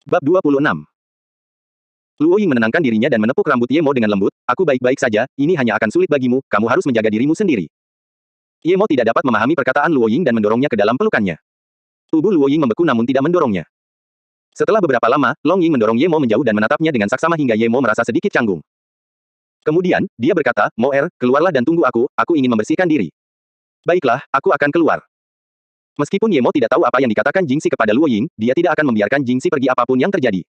Bab 26. Luo Ying menenangkan dirinya dan menepuk rambut Ye Mo dengan lembut, aku baik-baik saja, ini hanya akan sulit bagimu, kamu harus menjaga dirimu sendiri. Ye Mo tidak dapat memahami perkataan Luo Ying dan mendorongnya ke dalam pelukannya. Tubuh Luo Ying membeku namun tidak mendorongnya. Setelah beberapa lama, Long Ying mendorong Ye Mo menjauh dan menatapnya dengan saksama hingga Ye Mo merasa sedikit canggung. Kemudian, dia berkata, Mo keluarlah dan tunggu aku ingin membersihkan diri. Baiklah, aku akan keluar. Meskipun Ye Mo tidak tahu apa yang dikatakan Jingxi kepada Luo Ying, dia tidak akan membiarkan Jingxi pergi apapun yang terjadi.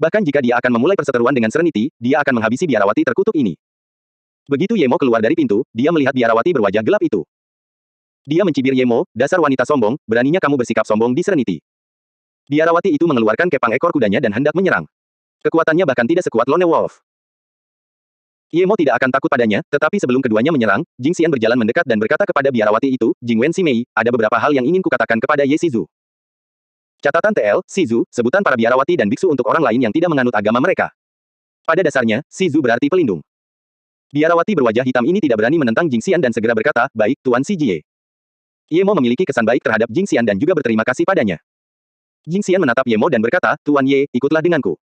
Bahkan jika dia akan memulai perseteruan dengan Serenity, dia akan menghabisi biarawati terkutuk ini. Begitu Ye Mo keluar dari pintu, dia melihat biarawati berwajah gelap itu. Dia mencibir Ye Mo, dasar wanita sombong, beraninya kamu bersikap sombong di Serenity. Biarawati itu mengeluarkan kepang ekor kudanya dan hendak menyerang. Kekuatannya bahkan tidak sekuat Lone Wolf. Ye Mo tidak akan takut padanya, tetapi sebelum keduanya menyerang, Jing Xian berjalan mendekat dan berkata kepada biarawati itu, Jing Wen Si Mei, ada beberapa hal yang ingin kukatakan kepada Ye Shizu. Catatan TL, Shizu, sebutan para biarawati dan biksu untuk orang lain yang tidak menganut agama mereka. Pada dasarnya, Shizu berarti pelindung. Biarawati berwajah hitam ini tidak berani menentang Jing Xian dan segera berkata, baik, Tuan Si Jie. Ye Mo memiliki kesan baik terhadap Jing Xian dan juga berterima kasih padanya. Jing Xian menatap Ye Mo dan berkata, Tuan Ye, ikutlah denganku.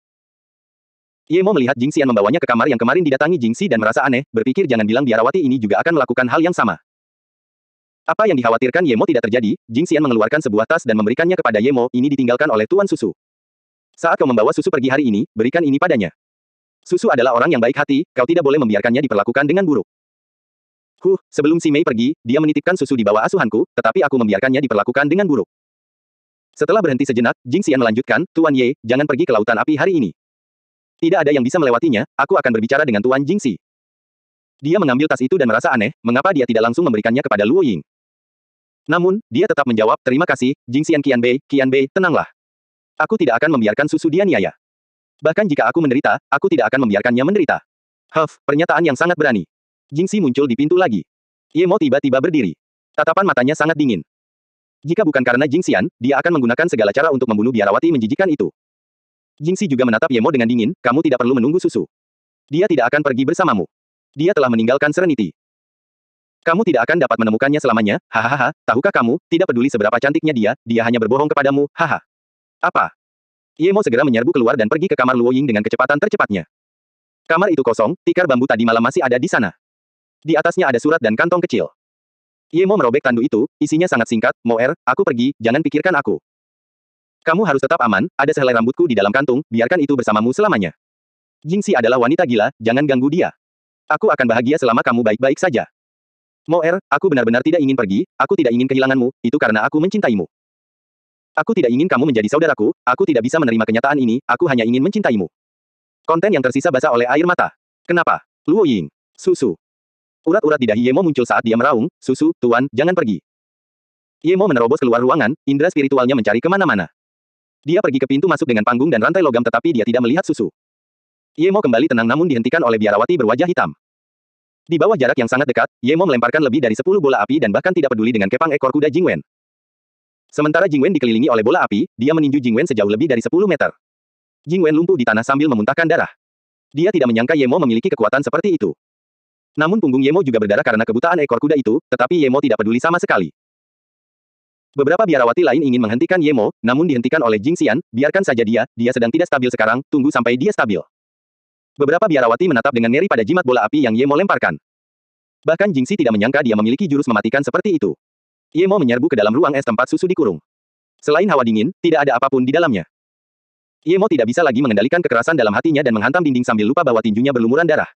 Ye Mo melihat Jing Xian membawanya ke kamar yang kemarin didatangi Jing Si dan merasa aneh, berpikir jangan bilang biarawati ini juga akan melakukan hal yang sama. Apa yang dikhawatirkan Ye Mo tidak terjadi, Jing Xian mengeluarkan sebuah tas dan memberikannya kepada Ye Mo, ini ditinggalkan oleh Tuan Susu. Saat kau membawa susu pergi hari ini, berikan ini padanya. Susu adalah orang yang baik hati, kau tidak boleh membiarkannya diperlakukan dengan buruk. Sebelum Si Mei pergi, dia menitipkan susu di bawah asuhanku, tetapi aku membiarkannya diperlakukan dengan buruk. Setelah berhenti sejenak, Jing Xian melanjutkan, Tuan Ye, jangan pergi ke lautan api hari ini. Tidak ada yang bisa melewatinya, aku akan berbicara dengan Tuan Jingxi. Dia mengambil tas itu dan merasa aneh, mengapa dia tidak langsung memberikannya kepada Luo Ying. Namun, dia tetap menjawab, terima kasih, Jingxian Qianbei, tenanglah. Aku tidak akan membiarkan susu dianiaya. Bahkan jika aku menderita, aku tidak akan membiarkannya menderita. Pernyataan yang sangat berani. Jingxi muncul di pintu lagi. Ye Mo tiba-tiba berdiri. Tatapan matanya sangat dingin. Jika bukan karena Jing Xian, dia akan menggunakan segala cara untuk membunuh biarawati menjijikan itu. Jingxi juga menatap Ye Mo dengan dingin, kamu tidak perlu menunggu susu. Dia tidak akan pergi bersamamu. Dia telah meninggalkan Serenity. Kamu tidak akan dapat menemukannya selamanya, hahaha, tahukah kamu, tidak peduli seberapa cantiknya dia hanya berbohong kepadamu, haha. Apa? Ye Mo segera menyerbu keluar dan pergi ke kamar Luo Ying dengan kecepatan tercepatnya. Kamar itu kosong, tikar bambu tadi malam masih ada di sana. Di atasnya ada surat dan kantong kecil. Ye Mo merobek tandu itu, isinya sangat singkat, Mo aku pergi, jangan pikirkan aku. Kamu harus tetap aman, ada sehelai rambutku di dalam kantung, biarkan itu bersamamu selamanya. Jingxi adalah wanita gila, jangan ganggu dia. Aku akan bahagia selama kamu baik-baik saja. Mo aku benar-benar tidak ingin pergi, aku tidak ingin kehilanganmu, itu karena aku mencintaimu. Aku tidak ingin kamu menjadi saudaraku, aku tidak bisa menerima kenyataan ini, aku hanya ingin mencintaimu. Konten yang tersisa basah oleh air mata. Kenapa? Luo Ying. Susu. Urat-urat di dahi Ye Mo muncul saat dia meraung, susu, tuan, jangan pergi. Ye Mo menerobos keluar ruangan, indera spiritualnya mencari kemana-mana. Dia pergi ke pintu masuk dengan panggung dan rantai logam tetapi dia tidak melihat susu. Ye Mo kembali tenang namun dihentikan oleh biarawati berwajah hitam. Di bawah jarak yang sangat dekat, Ye Mo melemparkan lebih dari 10 bola api dan bahkan tidak peduli dengan kepang ekor kuda Jing Wen. Sementara Jing Wen dikelilingi oleh bola api, dia meninju Jing Wen sejauh lebih dari 10 meter. Jing Wen lumpuh di tanah sambil memuntahkan darah. Dia tidak menyangka Ye Mo memiliki kekuatan seperti itu. Namun punggung Ye Mo juga berdarah karena kebutaan ekor kuda itu, tetapi Ye Mo tidak peduli sama sekali. Beberapa biarawati lain ingin menghentikan Ye Mo, namun dihentikan oleh Jing Xian, biarkan saja dia sedang tidak stabil sekarang, tunggu sampai dia stabil. Beberapa biarawati menatap dengan ngeri pada jimat bola api yang Ye Mo lemparkan. Bahkan Jingxi tidak menyangka dia memiliki jurus mematikan seperti itu. Ye Mo menyerbu ke dalam ruang es tempat susu dikurung. Selain hawa dingin, tidak ada apapun di dalamnya. Ye Mo tidak bisa lagi mengendalikan kekerasan dalam hatinya dan menghantam dinding sambil lupa bahwa tinjunya berlumuran darah.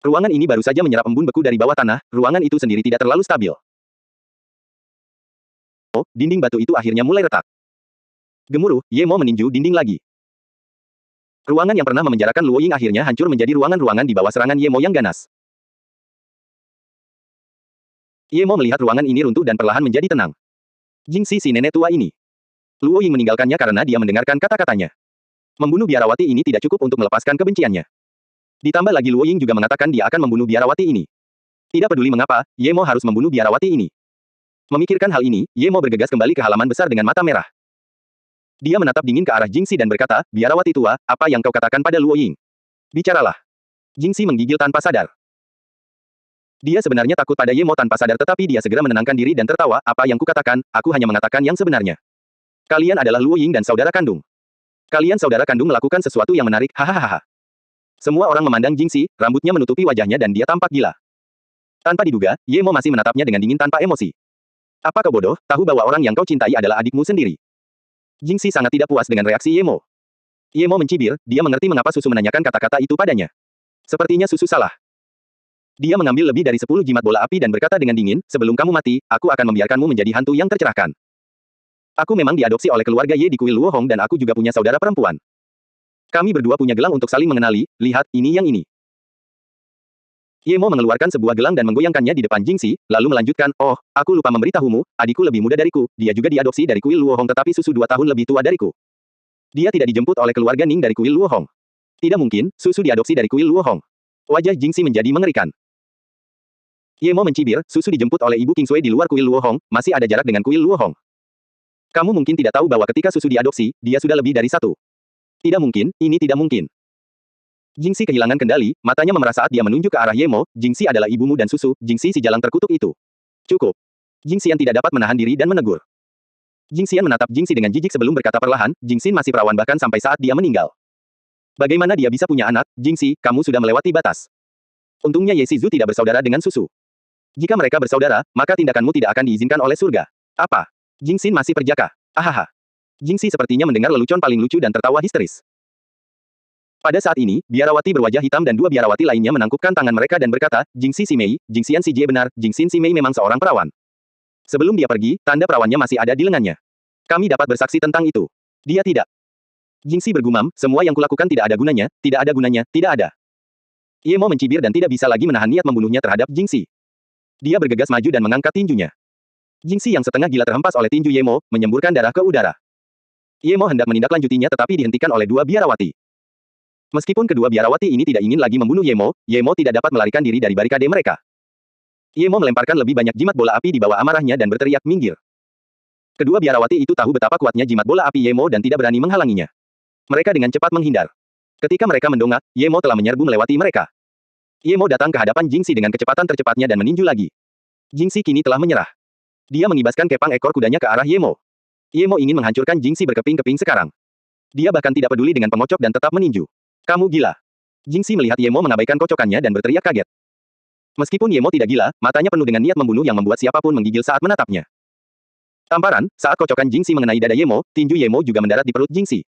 Ruangan ini baru saja menyerap embun beku dari bawah tanah, ruangan itu sendiri tidak terlalu stabil. Dinding batu itu akhirnya mulai retak. Gemuruh, Ye Mo meninju dinding lagi. Ruangan yang pernah memenjarakan Luo Ying akhirnya hancur menjadi ruangan-ruangan di bawah serangan Ye Mo yang ganas. Ye Mo melihat ruangan ini runtuh dan perlahan menjadi tenang. Jingxi si nenek tua ini. Luo Ying meninggalkannya karena dia mendengarkan kata-katanya. Membunuh biarawati ini tidak cukup untuk melepaskan kebenciannya. Ditambah lagi Luo Ying juga mengatakan dia akan membunuh biarawati ini. Tidak peduli mengapa, Ye Mo harus membunuh biarawati ini. Memikirkan hal ini, Ye Mo bergegas kembali ke halaman besar dengan mata merah. Dia menatap dingin ke arah Jingxi dan berkata, biarawati tua, apa yang kau katakan pada Luo Ying? Bicaralah. Jingxi menggigil tanpa sadar. Dia sebenarnya takut pada Ye Mo tanpa sadar tetapi dia segera menenangkan diri dan tertawa, apa yang kukatakan, aku hanya mengatakan yang sebenarnya. Kalian adalah Luo Ying dan saudara kandung. Kalian saudara kandung melakukan sesuatu yang menarik, hahaha. Semua orang memandang Jingxi, rambutnya menutupi wajahnya dan dia tampak gila. Tanpa diduga, Ye Mo masih menatapnya dengan dingin tanpa emosi. Apa kau bodoh, tahu bahwa orang yang kau cintai adalah adikmu sendiri? Jingxi sangat tidak puas dengan reaksi Ye Mo. Ye Mo mencibir, dia mengerti mengapa Susu menanyakan kata-kata itu padanya. Sepertinya Susu salah. Dia mengambil lebih dari 10 jimat bola api dan berkata dengan dingin, sebelum kamu mati, aku akan membiarkanmu menjadi hantu yang tercerahkan. Aku memang diadopsi oleh keluarga Ye di kuil Luohong dan aku juga punya saudara perempuan. Kami berdua punya gelang untuk saling mengenali, lihat, ini yang ini. Ye Mo mengeluarkan sebuah gelang dan menggoyangkannya di depan Jingxi, lalu melanjutkan, oh, aku lupa memberitahumu, adikku lebih muda dariku, dia juga diadopsi dari kuil Luohong tetapi Susu 2 tahun lebih tua dariku. Dia tidak dijemput oleh keluarga Ning dari kuil Luohong. Tidak mungkin, Susu diadopsi dari kuil Luohong. Wajah Jingxi menjadi mengerikan. Ye Mo mencibir, Susu dijemput oleh ibu King Sui di luar kuil Luohong, masih ada jarak dengan kuil Luohong. Kamu mungkin tidak tahu bahwa ketika Susu diadopsi, dia sudah lebih dari 1. Tidak mungkin, ini tidak mungkin. Jingxi kehilangan kendali, matanya memerah saat dia menunjuk ke arah Ye Mo, Jingxi adalah ibumu dan Susu, Jingxi si jalang terkutuk itu. Cukup. Jingxian tidak dapat menahan diri dan menegur. Jingxian menatap Jingxi dengan jijik sebelum berkata perlahan, Jingxin masih perawan bahkan sampai saat dia meninggal. Bagaimana dia bisa punya anak, Jingxi, kamu sudah melewati batas. Untungnya Ye Shizu tidak bersaudara dengan Susu. Jika mereka bersaudara, maka tindakanmu tidak akan diizinkan oleh surga. Apa? Jingxin masih perjaka. Ahaha. Jingxi sepertinya mendengar lelucon paling lucu dan tertawa histeris. Pada saat ini, biarawati berwajah hitam dan 2 biarawati lainnya menangkupkan tangan mereka dan berkata, Jingxi si Mei, Jingxian si Jie benar, Jingxin si Mei memang seorang perawan. Sebelum dia pergi, tanda perawannya masih ada di lengannya. Kami dapat bersaksi tentang itu. Dia tidak. Jingxi bergumam, semua yang kulakukan tidak ada gunanya, tidak ada gunanya, tidak ada. Ye Mo mencibir dan tidak bisa lagi menahan niat membunuhnya terhadap Jingxi. Dia bergegas maju dan mengangkat tinjunya. Jingxi yang setengah gila terhempas oleh tinju Ye Mo, menyemburkan darah ke udara. Ye Mo hendak menindaklanjutinya tetapi dihentikan oleh 2 biarawati. Meskipun kedua biarawati ini tidak ingin lagi membunuh Ye Mo tidak dapat melarikan diri dari barikade mereka. Ye Mo melemparkan lebih banyak jimat bola api di bawah amarahnya dan berteriak minggir. Kedua biarawati itu tahu betapa kuatnya jimat bola api Ye Mo dan tidak berani menghalanginya. Mereka dengan cepat menghindar. Ketika mereka mendongak, Ye Mo telah menyerbu melewati mereka. Ye Mo datang ke hadapan Jingxi dengan kecepatan tercepatnya dan meninju lagi. Jingxi kini telah menyerah. Dia mengibaskan kepang ekor kudanya ke arah Ye Mo. Ye Mo ingin menghancurkan Jingxi berkeping-keping sekarang. Dia bahkan tidak peduli dengan pengocok dan tetap meninju. Kamu gila. Jingxi melihat Ye Mo mengabaikan kocokannya dan berteriak kaget. Meskipun Ye Mo tidak gila, matanya penuh dengan niat membunuh yang membuat siapapun menggigil saat menatapnya. Tamparan, saat kocokan Jingxi mengenai dada Ye Mo, tinju Ye Mo juga mendarat di perut Jingxi.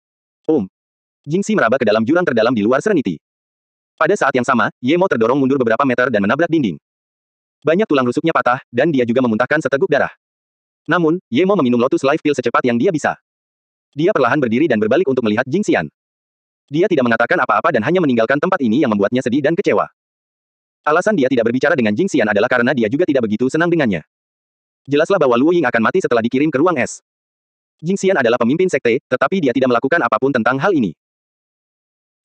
Jingxi meraba ke dalam jurang terdalam di luar Serenity. Pada saat yang sama, Ye Mo terdorong mundur beberapa meter dan menabrak dinding. Banyak tulang rusuknya patah, dan dia juga memuntahkan seteguk darah. Namun, Ye Mo meminum Lotus Life Pill secepat yang dia bisa. Dia perlahan berdiri dan berbalik untuk melihat Jingxian. Dia tidak mengatakan apa-apa dan hanya meninggalkan tempat ini yang membuatnya sedih dan kecewa. Alasan dia tidak berbicara dengan Jingxian adalah karena dia juga tidak begitu senang dengannya. Jelaslah bahwa Luo Ying akan mati setelah dikirim ke ruang es. Jingxian adalah pemimpin sekte, tetapi dia tidak melakukan apapun tentang hal ini.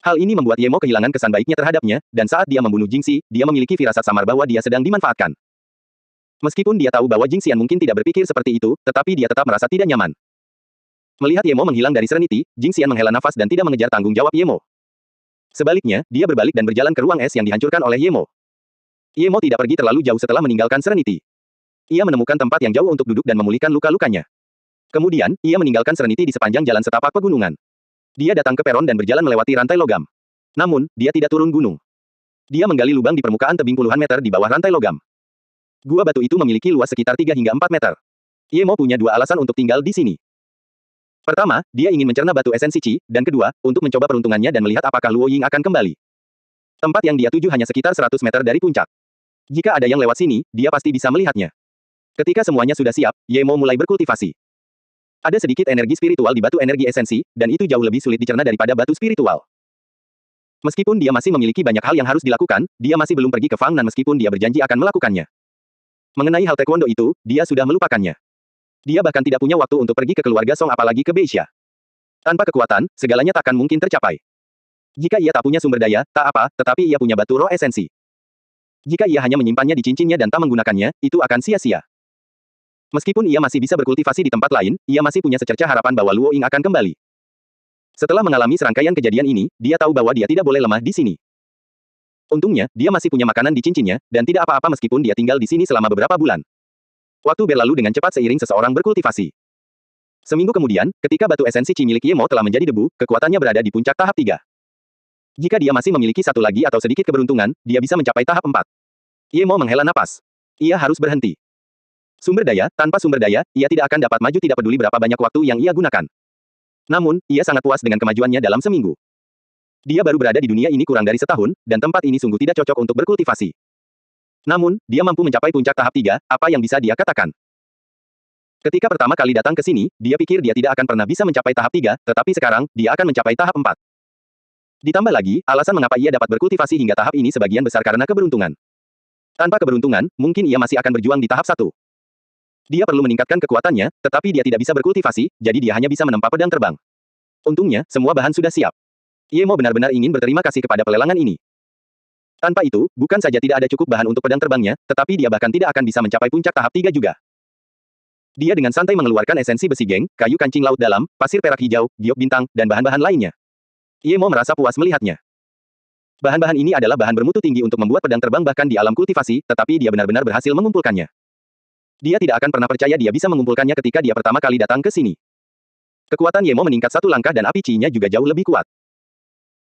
Hal ini membuat Ye Mo kehilangan kesan baiknya terhadapnya, dan saat dia membunuh Jingxi, dia memiliki firasat samar bahwa dia sedang dimanfaatkan. Meskipun dia tahu bahwa Jingxian mungkin tidak berpikir seperti itu, tetapi dia tetap merasa tidak nyaman. Melihat Ye Mo menghilang dari Serenity, Jingxian menghela nafas dan tidak mengejar tanggung jawab Ye Mo. Sebaliknya, dia berbalik dan berjalan ke ruang es yang dihancurkan oleh Ye Mo. Ye Mo tidak pergi terlalu jauh setelah meninggalkan Serenity. Ia menemukan tempat yang jauh untuk duduk dan memulihkan luka-lukanya. Kemudian, ia meninggalkan Serenity di sepanjang jalan setapak pegunungan. Dia datang ke peron dan berjalan melewati rantai logam. Namun, dia tidak turun gunung. Dia menggali lubang di permukaan tebing puluhan meter di bawah rantai logam. Gua batu itu memiliki luas sekitar 3 hingga 4 meter. Ye Mo punya 2 alasan untuk tinggal di sini. Pertama, dia ingin mencerna batu esensi Qi, dan kedua, untuk mencoba peruntungannya dan melihat apakah Luo Ying akan kembali. Tempat yang dia tuju hanya sekitar 100 meter dari puncak. Jika ada yang lewat sini, dia pasti bisa melihatnya. Ketika semuanya sudah siap, Ye Mo mulai berkultivasi. Ada sedikit energi spiritual di batu energi esensi, dan itu jauh lebih sulit dicerna daripada batu spiritual. Meskipun dia masih memiliki banyak hal yang harus dilakukan, dia masih belum pergi ke Fang Nan meskipun dia berjanji akan melakukannya. Mengenai hal taekwondo itu, dia sudah melupakannya. Dia bahkan tidak punya waktu untuk pergi ke keluarga Song apalagi ke Beixia. Tanpa kekuatan, segalanya takkan mungkin tercapai. Jika ia tak punya sumber daya, tak apa, tetapi ia punya batu roh esensi. Jika ia hanya menyimpannya di cincinnya dan tak menggunakannya, itu akan sia-sia. Meskipun ia masih bisa berkultivasi di tempat lain, ia masih punya secercah harapan bahwa Luo Ying akan kembali. Setelah mengalami serangkaian kejadian ini, dia tahu bahwa dia tidak boleh lemah di sini. Untungnya, dia masih punya makanan di cincinnya, dan tidak apa-apa meskipun dia tinggal di sini selama beberapa bulan. Waktu berlalu dengan cepat seiring seseorang berkultivasi. Seminggu kemudian, ketika batu esensi Qi milik Ye Mo telah menjadi debu, kekuatannya berada di puncak tahap 3. Jika dia masih memiliki satu lagi atau sedikit keberuntungan, dia bisa mencapai tahap 4. Ye Mo menghela napas. Ia harus berhenti. Sumber daya, tanpa sumber daya, ia tidak akan dapat maju tidak peduli berapa banyak waktu yang ia gunakan. Namun, ia sangat puas dengan kemajuannya dalam seminggu. Dia baru berada di dunia ini kurang dari setahun, dan tempat ini sungguh tidak cocok untuk berkultivasi. Namun, dia mampu mencapai puncak tahap 3, apa yang bisa dia katakan? Ketika pertama kali datang ke sini, dia pikir dia tidak akan pernah bisa mencapai tahap 3, tetapi sekarang, dia akan mencapai tahap 4. Ditambah lagi, alasan mengapa ia dapat berkultivasi hingga tahap ini sebagian besar karena keberuntungan. Tanpa keberuntungan, mungkin ia masih akan berjuang di tahap 1. Dia perlu meningkatkan kekuatannya, tetapi dia tidak bisa berkultivasi, jadi dia hanya bisa menempa pedang terbang. Untungnya, semua bahan sudah siap. Ye Mo benar-benar ingin berterima kasih kepada pelelangan ini. Tanpa itu, bukan saja tidak ada cukup bahan untuk pedang terbangnya, tetapi dia bahkan tidak akan bisa mencapai puncak tahap 3 juga. Dia dengan santai mengeluarkan esensi besi geng, kayu kancing laut dalam, pasir perak hijau, giok bintang, dan bahan-bahan lainnya. Ye Mo merasa puas melihatnya. Bahan-bahan ini adalah bahan bermutu tinggi untuk membuat pedang terbang bahkan di alam kultivasi, tetapi dia benar-benar berhasil mengumpulkannya. Dia tidak akan pernah percaya dia bisa mengumpulkannya ketika dia pertama kali datang ke sini. Kekuatan Ye Mo meningkat satu langkah dan api Qi-nya juga jauh lebih kuat.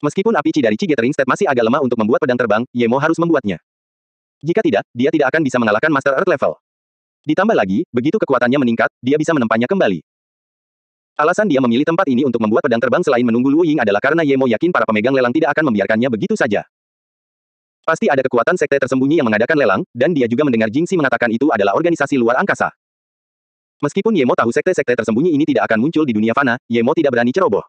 Meskipun api Qi dari Qi Gathering State masih agak lemah untuk membuat pedang terbang, Ye Mo harus membuatnya. Jika tidak, dia tidak akan bisa mengalahkan Master Earth level. Ditambah lagi, begitu kekuatannya meningkat, dia bisa menempanya kembali. Alasan dia memilih tempat ini untuk membuat pedang terbang selain menunggu Luo Ying adalah karena Ye Mo yakin para pemegang lelang tidak akan membiarkannya begitu saja. Pasti ada kekuatan sekte tersembunyi yang mengadakan lelang, dan dia juga mendengar Jingxi mengatakan itu adalah organisasi luar angkasa. Meskipun Ye Mo tahu sekte-sekte tersembunyi ini tidak akan muncul di dunia fana, Ye Mo tidak berani ceroboh.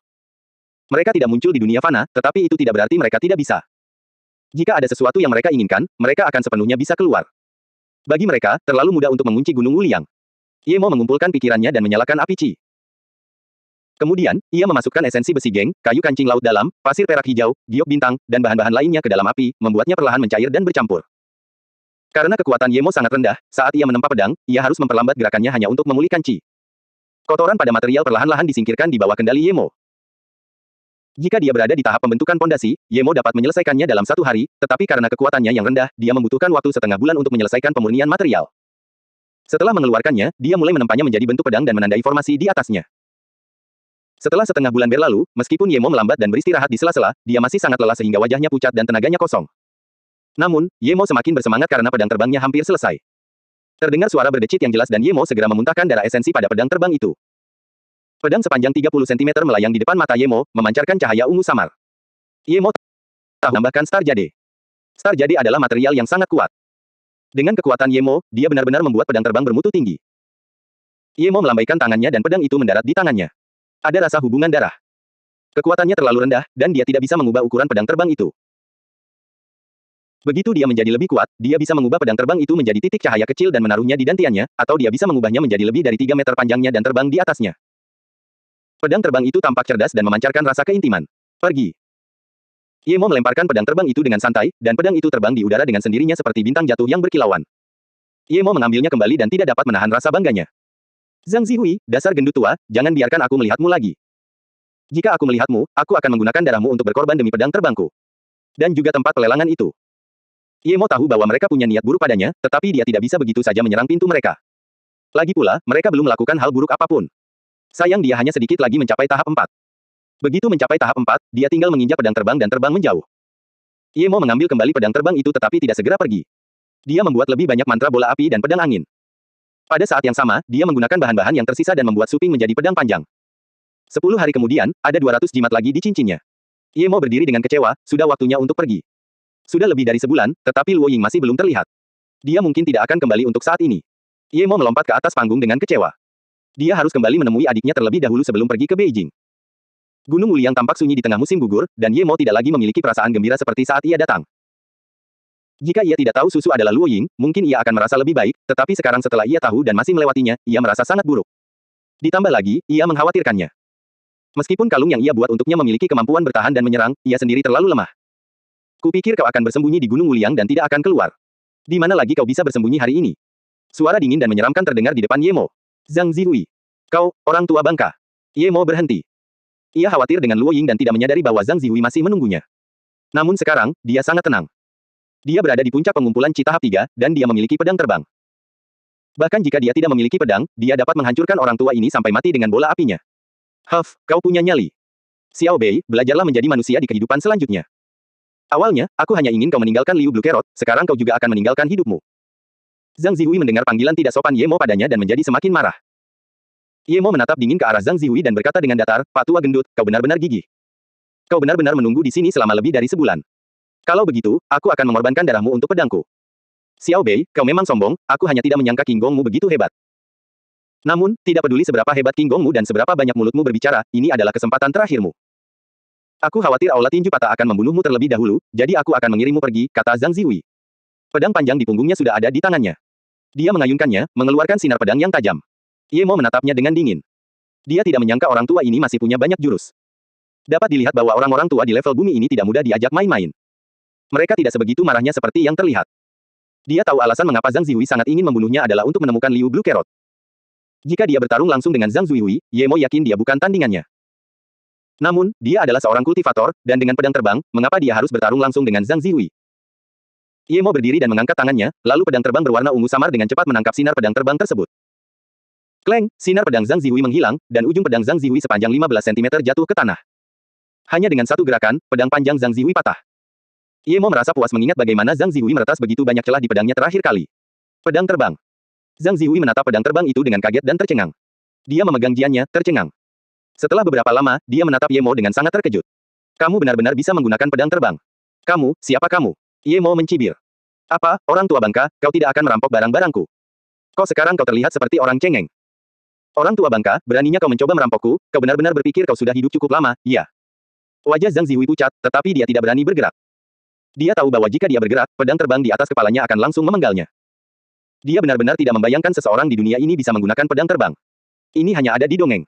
Mereka tidak muncul di dunia fana, tetapi itu tidak berarti mereka tidak bisa. Jika ada sesuatu yang mereka inginkan, mereka akan sepenuhnya bisa keluar. Bagi mereka, terlalu mudah untuk mengunci Gunung Wuliang. Ye Mo mengumpulkan pikirannya dan menyalakan api Qi. Kemudian, ia memasukkan esensi besi geng, kayu kancing laut dalam, pasir perak hijau, giok bintang, dan bahan-bahan lainnya ke dalam api, membuatnya perlahan mencair dan bercampur. Karena kekuatan Ye Mo sangat rendah, saat ia menempa pedang, ia harus memperlambat gerakannya hanya untuk memulihkan Qi. Kotoran pada material perlahan-lahan disingkirkan di bawah kendali Ye Mo. Jika dia berada di tahap pembentukan pondasi, Ye Mo dapat menyelesaikannya dalam 1 hari, tetapi karena kekuatannya yang rendah, dia membutuhkan waktu setengah bulan untuk menyelesaikan pemurnian material. Setelah mengeluarkannya, dia mulai menempanya menjadi bentuk pedang dan menandai formasi di atasnya. Setelah setengah bulan berlalu, meskipun Ye Mo melambat dan beristirahat di sela-sela, dia masih sangat lelah sehingga wajahnya pucat dan tenaganya kosong. Namun, Ye Mo semakin bersemangat karena pedang terbangnya hampir selesai. Terdengar suara berdecit yang jelas dan Ye Mo segera memuntahkan darah esensi pada pedang terbang itu. Pedang sepanjang 30 cm melayang di depan mata Ye Mo, memancarkan cahaya ungu samar. Ye Mo tahu menambahkan Star Jade. Star Jade adalah material yang sangat kuat. Dengan kekuatan Ye Mo, dia benar-benar membuat pedang terbang bermutu tinggi. Ye Mo melambaikan tangannya dan pedang itu mendarat di tangannya. Ada rasa hubungan darah. Kekuatannya terlalu rendah, dan dia tidak bisa mengubah ukuran pedang terbang itu. Begitu dia menjadi lebih kuat, dia bisa mengubah pedang terbang itu menjadi titik cahaya kecil dan menaruhnya di dantiannya, atau dia bisa mengubahnya menjadi lebih dari 3 meter panjangnya dan terbang di atasnya. Pedang terbang itu tampak cerdas dan memancarkan rasa keintiman. Pergi. Ye Mo melemparkan pedang terbang itu dengan santai, dan pedang itu terbang di udara dengan sendirinya seperti bintang jatuh yang berkilauan. Ye Mo mengambilnya kembali dan tidak dapat menahan rasa bangganya. Zhang Zihui, dasar gendut tua, jangan biarkan aku melihatmu lagi. Jika aku melihatmu, aku akan menggunakan darahmu untuk berkorban demi pedang terbangku. Dan juga tempat pelelangan itu. Ye Mo tahu bahwa mereka punya niat buruk padanya, tetapi dia tidak bisa begitu saja menyerang pintu mereka. Lagi pula, mereka belum melakukan hal buruk apapun. Sayang dia hanya sedikit lagi mencapai tahap 4. Begitu mencapai tahap 4, dia tinggal menginjak pedang terbang dan terbang menjauh. Ye Mo mengambil kembali pedang terbang itu tetapi tidak segera pergi. Dia membuat lebih banyak mantra bola api dan pedang angin. Pada saat yang sama, dia menggunakan bahan-bahan yang tersisa dan membuat suping menjadi pedang panjang. 10 hari kemudian, ada 200 jimat lagi di cincinnya. Ye Mo berdiri dengan kecewa, sudah waktunya untuk pergi. Sudah lebih dari sebulan, tetapi Luo Ying masih belum terlihat. Dia mungkin tidak akan kembali untuk saat ini. Ye Mo melompat ke atas panggung dengan kecewa. Dia harus kembali menemui adiknya terlebih dahulu sebelum pergi ke Beijing. Gunung Wuliang tampak sunyi di tengah musim gugur, dan Ye Mo tidak lagi memiliki perasaan gembira seperti saat ia datang. Jika ia tidak tahu susu adalah Luo Ying, mungkin ia akan merasa lebih baik, tetapi sekarang setelah ia tahu dan masih melewatinya, ia merasa sangat buruk. Ditambah lagi, ia mengkhawatirkannya. Meskipun kalung yang ia buat untuknya memiliki kemampuan bertahan dan menyerang, ia sendiri terlalu lemah. Kupikir kau akan bersembunyi di Gunung Wuliang dan tidak akan keluar. Di mana lagi kau bisa bersembunyi hari ini? Suara dingin dan menyeramkan terdengar di depan Ye Mo. Zhang Zihui. Kau, orang tua bangka. Ye Mo berhenti. Ia khawatir dengan Luo Ying dan tidak menyadari bahwa Zhang Zihui masih menunggunya. Namun sekarang, dia sangat tenang. Dia berada di puncak pengumpulan Qi tahap 3, dan dia memiliki pedang terbang. Bahkan jika dia tidak memiliki pedang, dia dapat menghancurkan orang tua ini sampai mati dengan bola apinya. Huff, kau punya nyali. Xiao Bei, belajarlah menjadi manusia di kehidupan selanjutnya. Awalnya, aku hanya ingin kau meninggalkan Liu Blue Carrot, sekarang kau juga akan meninggalkan hidupmu. Zhang Zihui mendengar panggilan tidak sopan Ye Mo padanya dan menjadi semakin marah. Ye Mo menatap dingin ke arah Zhang Zihui dan berkata dengan datar, Pak Tua Gendut, kau benar-benar gigih. Kau benar-benar menunggu di sini selama lebih dari sebulan. Kalau begitu, aku akan mengorbankan darahmu untuk pedangku. Xiao Bei, kau memang sombong, aku hanya tidak menyangka King Gongmu begitu hebat. Namun, tidak peduli seberapa hebat King Gongmu dan seberapa banyak mulutmu berbicara, ini adalah kesempatan terakhirmu. Aku khawatir Aula Tinju Patah akan membunuhmu terlebih dahulu, jadi aku akan mengirimmu pergi, kata Zhang Zihui. Pedang panjang di punggungnya sudah ada di tangannya. Dia mengayunkannya, mengeluarkan sinar pedang yang tajam. Ye Mo menatapnya dengan dingin. Dia tidak menyangka orang tua ini masih punya banyak jurus. Dapat dilihat bahwa orang-orang tua di level bumi ini tidak mudah diajak main-main. Mereka tidak sebegitu marahnya seperti yang terlihat. Dia tahu alasan mengapa Zhang Zihui sangat ingin membunuhnya adalah untuk menemukan Liu Blue Carrot. Jika dia bertarung langsung dengan Zhang Zihui, Ye Mo yakin dia bukan tandingannya. Namun, dia adalah seorang kultivator, dan dengan pedang terbang, mengapa dia harus bertarung langsung dengan Zhang Zihui? Ye Mo berdiri dan mengangkat tangannya, lalu pedang terbang berwarna ungu samar dengan cepat menangkap sinar pedang terbang tersebut. Kleng, sinar pedang Zhang Zihui menghilang, dan ujung pedang Zhang Zihui sepanjang 15 cm jatuh ke tanah. Hanya dengan satu gerakan, pedang panjang Zhang Zihui patah. Ye Mo merasa puas mengingat bagaimana Zhang Zihui meretas begitu banyak celah di pedangnya terakhir kali. Pedang terbang. Zhang Zihui menatap pedang terbang itu dengan kaget dan tercengang. Dia memegang jiannya, tercengang. Setelah beberapa lama, dia menatap Ye Mo dengan sangat terkejut. Kamu benar-benar bisa menggunakan pedang terbang. Kamu, siapa kamu? Ye Mo mencibir. Apa, orang tua bangka, kau tidak akan merampok barang-barangku. Kok sekarang kau terlihat seperti orang cengeng? Orang tua bangka, beraninya kau mencoba merampokku, kau benar-benar berpikir kau sudah hidup cukup lama, iya. Wajah Zhang Zihui pucat, tetapi dia tidak berani bergerak. Dia tahu bahwa jika dia bergerak, pedang terbang di atas kepalanya akan langsung memenggalnya. Dia benar-benar tidak membayangkan seseorang di dunia ini bisa menggunakan pedang terbang. Ini hanya ada di dongeng.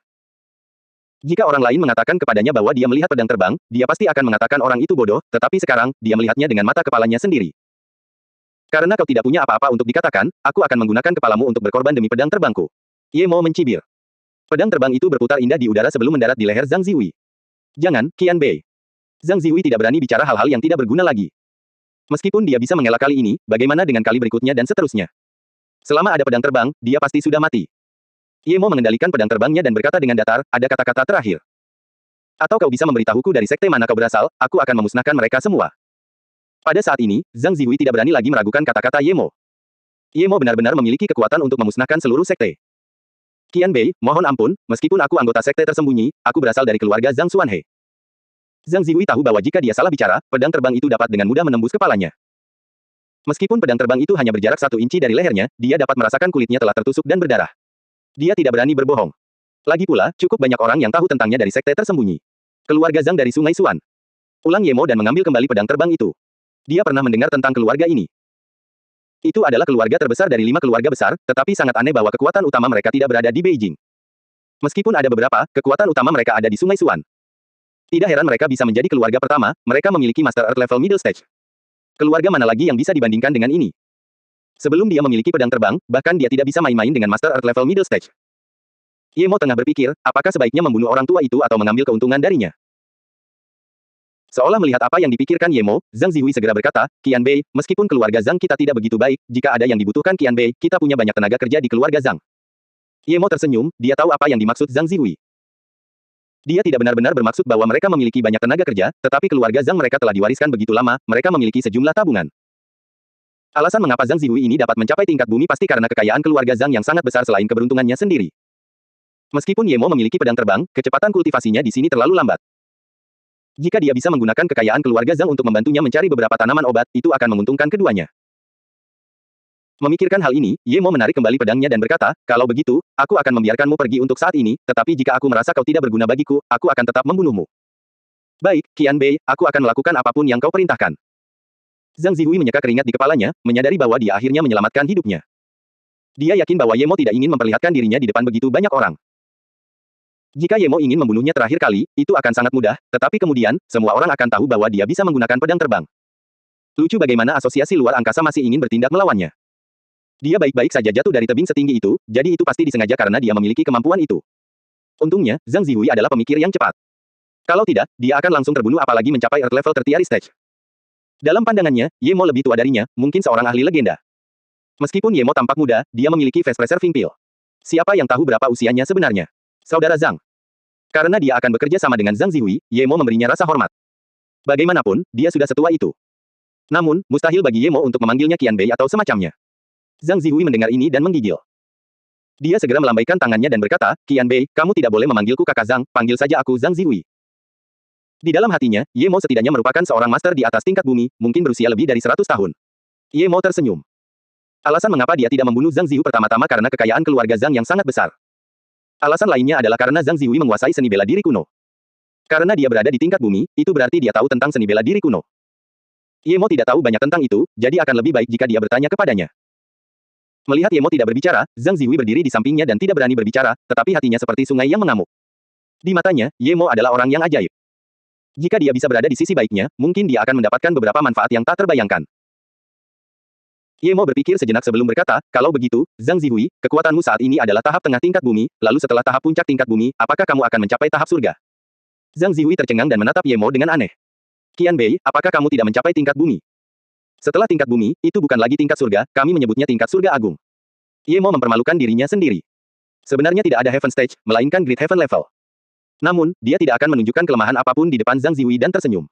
Jika orang lain mengatakan kepadanya bahwa dia melihat pedang terbang, dia pasti akan mengatakan orang itu bodoh, tetapi sekarang, dia melihatnya dengan mata kepalanya sendiri. Karena kau tidak punya apa-apa untuk dikatakan, aku akan menggunakan kepalamu untuk berkorban demi pedang terbangku. Ye Mo mencibir. Pedang terbang itu berputar indah di udara sebelum mendarat di leher Zhang Zihui. Jangan, Qian Bei. Zhang Zihui tidak berani bicara hal-hal yang tidak berguna lagi. Meskipun dia bisa mengelak kali ini, bagaimana dengan kali berikutnya dan seterusnya? Selama ada pedang terbang, dia pasti sudah mati. Ye Mo mengendalikan pedang terbangnya dan berkata dengan datar, ada kata-kata terakhir. Atau kau bisa memberitahuku dari sekte mana kau berasal, aku akan memusnahkan mereka semua. Pada saat ini, Zhang Zihui tidak berani lagi meragukan kata-kata Ye Mo. Ye Mo benar-benar memiliki kekuatan untuk memusnahkan seluruh sekte. Qian Bei, mohon ampun, meskipun aku anggota sekte tersembunyi, aku berasal dari keluarga Zhang Xuanhe. Zhang Zihui tahu bahwa jika dia salah bicara, pedang terbang itu dapat dengan mudah menembus kepalanya. Meskipun pedang terbang itu hanya berjarak 1 inci dari lehernya, dia dapat merasakan kulitnya telah tertusuk dan berdarah. Dia tidak berani berbohong. Lagi pula, cukup banyak orang yang tahu tentangnya dari sekte tersembunyi. Keluarga Zhang dari Sungai Xuan. Ulang Ye Mo dan mengambil kembali pedang terbang itu. Dia pernah mendengar tentang keluarga ini. Itu adalah keluarga terbesar dari 5 keluarga besar, tetapi sangat aneh bahwa kekuatan utama mereka tidak berada di Beijing. Meskipun ada beberapa, kekuatan utama mereka ada di Sungai Xuan. Tidak heran mereka bisa menjadi keluarga pertama, mereka memiliki Master Earth level middle stage. Keluarga mana lagi yang bisa dibandingkan dengan ini? Sebelum dia memiliki pedang terbang, bahkan dia tidak bisa main-main dengan Master Earth level middle stage. Ye Mo tengah berpikir, apakah sebaiknya membunuh orang tua itu atau mengambil keuntungan darinya? Seolah melihat apa yang dipikirkan Ye Mo, Zhang Zihui segera berkata, Qian Bei, meskipun keluarga Zhang kita tidak begitu baik, jika ada yang dibutuhkan Qian Bei, kita punya banyak tenaga kerja di keluarga Zhang. Ye Mo tersenyum, dia tahu apa yang dimaksud Zhang Zihui. Dia tidak benar-benar bermaksud bahwa mereka memiliki banyak tenaga kerja, tetapi keluarga Zhang mereka telah diwariskan begitu lama, mereka memiliki sejumlah tabungan. Alasan mengapa Zhang Zihui ini dapat mencapai tingkat bumi pasti karena kekayaan keluarga Zhang yang sangat besar selain keberuntungannya sendiri. Meskipun Ye Mo memiliki pedang terbang, kecepatan kultivasinya di sini terlalu lambat. Jika dia bisa menggunakan kekayaan keluarga Zhang untuk membantunya mencari beberapa tanaman obat, itu akan menguntungkan keduanya. Memikirkan hal ini, Ye Mo menarik kembali pedangnya dan berkata, kalau begitu, aku akan membiarkanmu pergi untuk saat ini, tetapi jika aku merasa kau tidak berguna bagiku, aku akan tetap membunuhmu. Baik, Qian Bei, aku akan melakukan apapun yang kau perintahkan. Zhang Zihui menyeka keringat di kepalanya, menyadari bahwa dia akhirnya menyelamatkan hidupnya. Dia yakin bahwa Ye Mo tidak ingin memperlihatkan dirinya di depan begitu banyak orang. Jika Ye Mo ingin membunuhnya terakhir kali, itu akan sangat mudah, tetapi kemudian, semua orang akan tahu bahwa dia bisa menggunakan pedang terbang. Lucu bagaimana asosiasi luar angkasa masih ingin bertindak melawannya. Dia baik-baik saja jatuh dari tebing setinggi itu, jadi itu pasti disengaja karena dia memiliki kemampuan itu. Untungnya, Zhang Zihui adalah pemikir yang cepat. Kalau tidak, dia akan langsung terbunuh apalagi mencapai Earth level tertiary stage. Dalam pandangannya, Ye Mo lebih tua darinya, mungkin seorang ahli legenda. Meskipun Ye Mo tampak muda, dia memiliki fast preserving pill. Siapa yang tahu berapa usianya sebenarnya? Saudara Zhang. Karena dia akan bekerja sama dengan Zhang Zihui, Ye Mo memberinya rasa hormat. Bagaimanapun, dia sudah setua itu. Namun, mustahil bagi Ye Mo untuk memanggilnya Qian Bei atau semacamnya. Zhang Zihui mendengar ini dan menggigil. Dia segera melambaikan tangannya dan berkata, Qian Bei, kamu tidak boleh memanggilku kakak Zhang, panggil saja aku Zhang Zihui. Di dalam hatinya, Ye Mo setidaknya merupakan seorang master di atas tingkat bumi, mungkin berusia lebih dari 100 tahun. Ye Mo tersenyum. Alasan mengapa dia tidak membunuh Zhang Zihu pertama-tama karena kekayaan keluarga Zhang yang sangat besar. Alasan lainnya adalah karena Zhang Zihui menguasai seni bela diri kuno. Karena dia berada di tingkat bumi, itu berarti dia tahu tentang seni bela diri kuno. Ye Mo tidak tahu banyak tentang itu, jadi akan lebih baik jika dia bertanya kepadanya. Melihat Ye Mo tidak berbicara, Zhang Zihui berdiri di sampingnya dan tidak berani berbicara, tetapi hatinya seperti sungai yang mengamuk. Di matanya, Ye Mo adalah orang yang ajaib. Jika dia bisa berada di sisi baiknya, mungkin dia akan mendapatkan beberapa manfaat yang tak terbayangkan. Ye Mo berpikir sejenak sebelum berkata, kalau begitu, Zhang Zihui, kekuatanmu saat ini adalah tahap tengah tingkat bumi, lalu setelah tahap puncak tingkat bumi, apakah kamu akan mencapai tahap surga? Zhang Zihui tercengang dan menatap Ye Mo dengan aneh. Qian Bei, apakah kamu tidak mencapai tingkat bumi? Setelah tingkat bumi, itu bukan lagi tingkat surga, kami menyebutnya tingkat surga agung. Ye Mo mempermalukan dirinya sendiri. Sebenarnya tidak ada Heaven Stage, melainkan Great Heaven Level. Namun, dia tidak akan menunjukkan kelemahan apapun di depan Zhang Zihui dan tersenyum.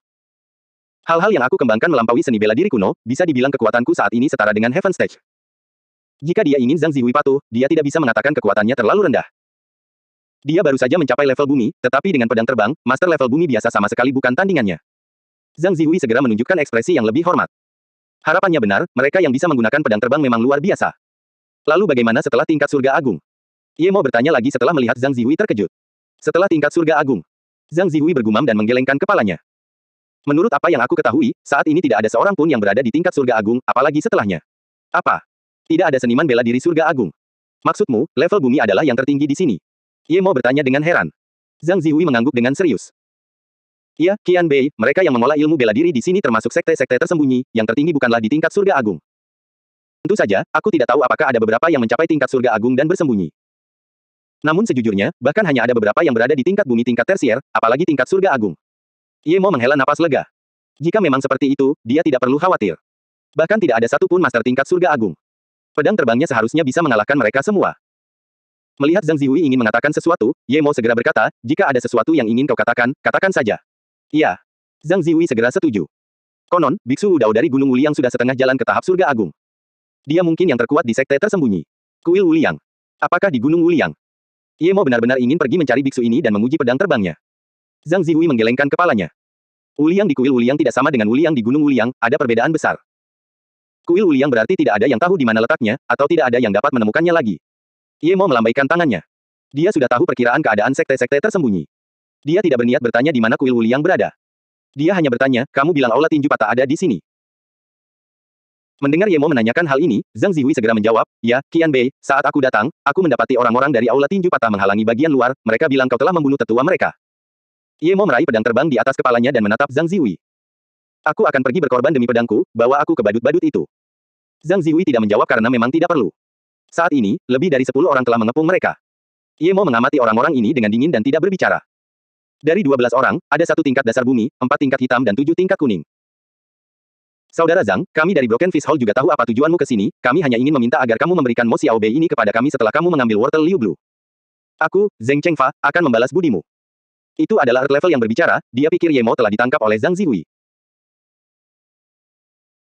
Hal-hal yang aku kembangkan melampaui seni bela diri kuno, bisa dibilang kekuatanku saat ini setara dengan Heaven Stage. Jika dia ingin Zhang Zihui patuh, dia tidak bisa mengatakan kekuatannya terlalu rendah. Dia baru saja mencapai level bumi, tetapi dengan pedang terbang, master level bumi biasa sama sekali bukan tandingannya. Zhang Zihui segera menunjukkan ekspresi yang lebih hormat. Harapannya benar, mereka yang bisa menggunakan pedang terbang memang luar biasa. Lalu bagaimana setelah tingkat surga agung? Ye Mo bertanya lagi setelah melihat Zhang Zihui terkejut. Setelah tingkat surga agung. Zhang Zihui bergumam dan menggelengkan kepalanya. Menurut apa yang aku ketahui, saat ini tidak ada seorang pun yang berada di tingkat surga agung, apalagi setelahnya. Apa? Tidak ada seniman bela diri surga agung. Maksudmu, level bumi adalah yang tertinggi di sini? Ye Mo bertanya dengan heran. Zhang Zihui mengangguk dengan serius. Ya, Qian Bei, mereka yang mengolah ilmu bela diri di sini termasuk sekte-sekte tersembunyi, yang tertinggi bukanlah di tingkat surga agung. Tentu saja, aku tidak tahu apakah ada beberapa yang mencapai tingkat surga agung dan bersembunyi. Namun sejujurnya, bahkan hanya ada beberapa yang berada di tingkat bumi tingkat tersier, apalagi tingkat surga agung. Ye Mo menghela napas lega. Jika memang seperti itu, dia tidak perlu khawatir. Bahkan tidak ada satupun master tingkat surga agung. Pedang terbangnya seharusnya bisa mengalahkan mereka semua. Melihat Zhang Zihui ingin mengatakan sesuatu, Ye Mo segera berkata, jika ada sesuatu yang ingin kau katakan, katakan saja. Iya. Zhang Zihui segera setuju. Konon, Biksu Wu Dao dari Gunung Wuliang sudah setengah jalan ke tahap surga agung. Dia mungkin yang terkuat di sekte tersembunyi. Kuil Wuliang. Apakah di Gunung Wuliang? Ye Mo benar-benar ingin pergi mencari biksu ini dan menguji pedang terbangnya. Zhang Zihui menggelengkan kepalanya. Wuliang di Kuil Wuliang tidak sama dengan Wuliang di Gunung Wuliang, ada perbedaan besar. Kuil Wuliang berarti tidak ada yang tahu di mana letaknya, atau tidak ada yang dapat menemukannya lagi. Ye Mo melambaikan tangannya. Dia sudah tahu perkiraan keadaan sekte-sekte tersembunyi. Dia tidak berniat bertanya di mana Kuil Wuliang berada. Dia hanya bertanya, kamu bilang Aula Tinju Patah ada di sini. Mendengar Ye Mo menanyakan hal ini, Zhang Zihui segera menjawab, ya, Qian Bei, saat aku datang, aku mendapati orang-orang dari Aula Tinju Patah menghalangi bagian luar, mereka bilang kau telah membunuh tetua mereka. Ye Mo meraih pedang terbang di atas kepalanya dan menatap Zhang Zihui. Aku akan pergi berkorban demi pedangku, bawa aku ke badut-badut itu. Zhang Zihui tidak menjawab karena memang tidak perlu. Saat ini, lebih dari 10 orang telah mengepung mereka. Ye Mo mengamati orang-orang ini dengan dingin dan tidak berbicara. Dari 12 orang, ada 1 tingkat dasar bumi, 4 tingkat hitam dan 7 tingkat kuning. Saudara Zhang, kami dari Broken Fish Hall juga tahu apa tujuanmu ke sini, kami hanya ingin meminta agar kamu memberikan Mo Xiaobei ini kepada kami setelah kamu mengambil wortel Liu Blue. Aku, Zheng Chengfa, akan membalas budimu. Itu adalah Earth level yang berbicara, dia pikir Ye Mo telah ditangkap oleh Zhang Zihui.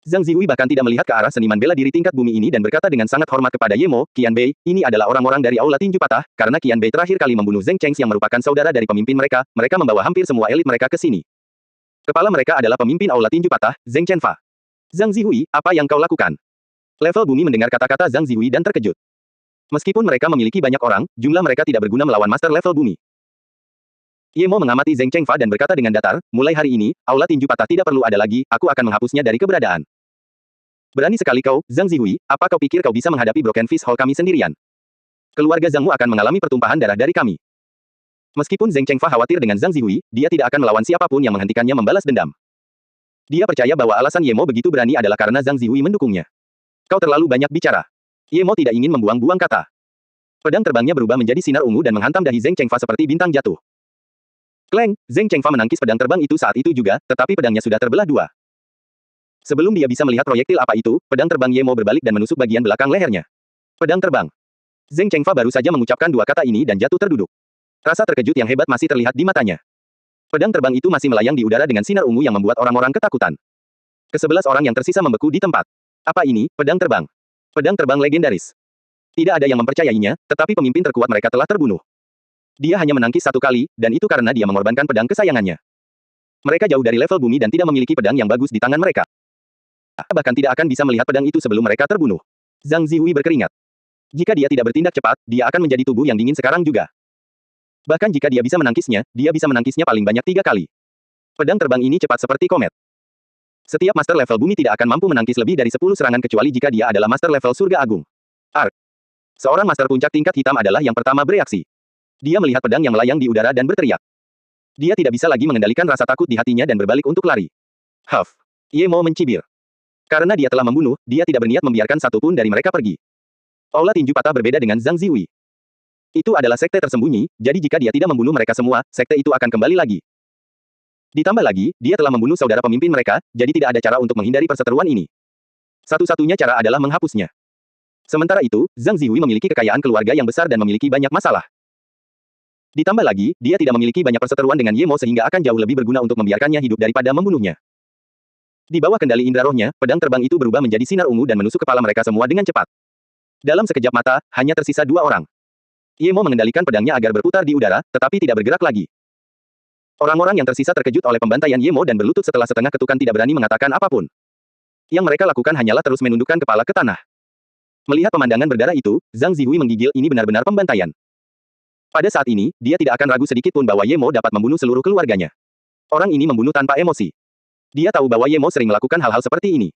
Zhang Zihui bahkan tidak melihat ke arah seniman bela diri tingkat bumi ini dan berkata dengan sangat hormat kepada Ye Mo, Qian Bei, ini adalah orang-orang dari Aula Tinju Patah, karena Qian Bei terakhir kali membunuh Zheng Cheng yang merupakan saudara dari pemimpin mereka, mereka membawa hampir semua elit mereka ke sini. Kepala mereka adalah pemimpin Aula Tinju Patah, Zheng Chenfa. Zhang Zihui, apa yang kau lakukan? Level bumi mendengar kata-kata Zhang Zihui dan terkejut. Meskipun mereka memiliki banyak orang, jumlah mereka tidak berguna melawan master level bumi. Ye Mo mengamati Zheng Chengfa dan berkata dengan datar, mulai hari ini, Aula Tinju Patah tidak perlu ada lagi, aku akan menghapusnya dari keberadaan. Berani sekali kau, Zhang Zihui, apa kau pikir kau bisa menghadapi Broken Fish Hall kami sendirian? Keluarga Zhangmu akan mengalami pertumpahan darah dari kami. Meskipun Zheng Chengfa khawatir dengan Zhang Zihui, dia tidak akan melawan siapapun yang menghentikannya membalas dendam. Dia percaya bahwa alasan Ye Mo begitu berani adalah karena Zhang Zihui mendukungnya. Kau terlalu banyak bicara. Ye Mo tidak ingin membuang-buang kata. Pedang terbangnya berubah menjadi sinar ungu dan menghantam dahi Zheng Chengfa seperti bintang jatuh. Kleng, Zheng Chengfa menangkis pedang terbang itu saat itu juga, tetapi pedangnya sudah terbelah dua. Sebelum dia bisa melihat proyektil apa itu, pedang terbang Ye Mo berbalik dan menusuk bagian belakang lehernya. Pedang terbang. Zheng Chengfa baru saja mengucapkan dua kata ini dan jatuh terduduk. Rasa terkejut yang hebat masih terlihat di matanya. Pedang terbang itu masih melayang di udara dengan sinar ungu yang membuat orang-orang ketakutan. Ke-11 orang yang tersisa membeku di tempat. Apa ini, pedang terbang? Pedang terbang legendaris. Tidak ada yang mempercayainya, tetapi pemimpin terkuat mereka telah terbunuh. Dia hanya menangkis satu kali, dan itu karena dia mengorbankan pedang kesayangannya. Mereka jauh dari level bumi dan tidak memiliki pedang yang bagus di tangan mereka. Bahkan tidak akan bisa melihat pedang itu sebelum mereka terbunuh. Zhang Zihui berkeringat. Jika dia tidak bertindak cepat, dia akan menjadi tubuh yang dingin sekarang juga. Bahkan jika dia bisa menangkisnya, dia bisa menangkisnya paling banyak 3 kali. Pedang terbang ini cepat seperti komet. Setiap master level bumi tidak akan mampu menangkis lebih dari 10 serangan kecuali jika dia adalah master level surga agung. Ark. Seorang master puncak tingkat hitam adalah yang pertama bereaksi. Dia melihat pedang yang melayang di udara dan berteriak. Dia tidak bisa lagi mengendalikan rasa takut di hatinya dan berbalik untuk lari. Huff. Ye Mo mencibir. Karena dia telah membunuh, dia tidak berniat membiarkan satupun dari mereka pergi. Aula tinju patah berbeda dengan Zhang Zihui. Itu adalah sekte tersembunyi, jadi jika dia tidak membunuh mereka semua, sekte itu akan kembali lagi. Ditambah lagi, dia telah membunuh saudara pemimpin mereka, jadi tidak ada cara untuk menghindari perseteruan ini. Satu-satunya cara adalah menghapusnya. Sementara itu, Zhang Zihui memiliki kekayaan keluarga yang besar dan memiliki banyak masalah. Ditambah lagi, dia tidak memiliki banyak perseteruan dengan Ye Mo sehingga akan jauh lebih berguna untuk membiarkannya hidup daripada membunuhnya. Di bawah kendali indra rohnya, pedang terbang itu berubah menjadi sinar ungu dan menusuk kepala mereka semua dengan cepat. Dalam sekejap mata, hanya tersisa 2 orang. Ye Mo mengendalikan pedangnya agar berputar di udara, tetapi tidak bergerak lagi. Orang-orang yang tersisa terkejut oleh pembantaian Ye Mo dan berlutut setelah setengah ketukan tidak berani mengatakan apapun. Yang mereka lakukan hanyalah terus menundukkan kepala ke tanah. Melihat pemandangan berdarah itu, Zhang Zihui menggigil, ini benar-benar pembantaian. Pada saat ini, dia tidak akan ragu sedikit pun bahwa Ye Mo dapat membunuh seluruh keluarganya. Orang ini membunuh tanpa emosi. Dia tahu bahwa Ye Mo sering melakukan hal-hal seperti ini.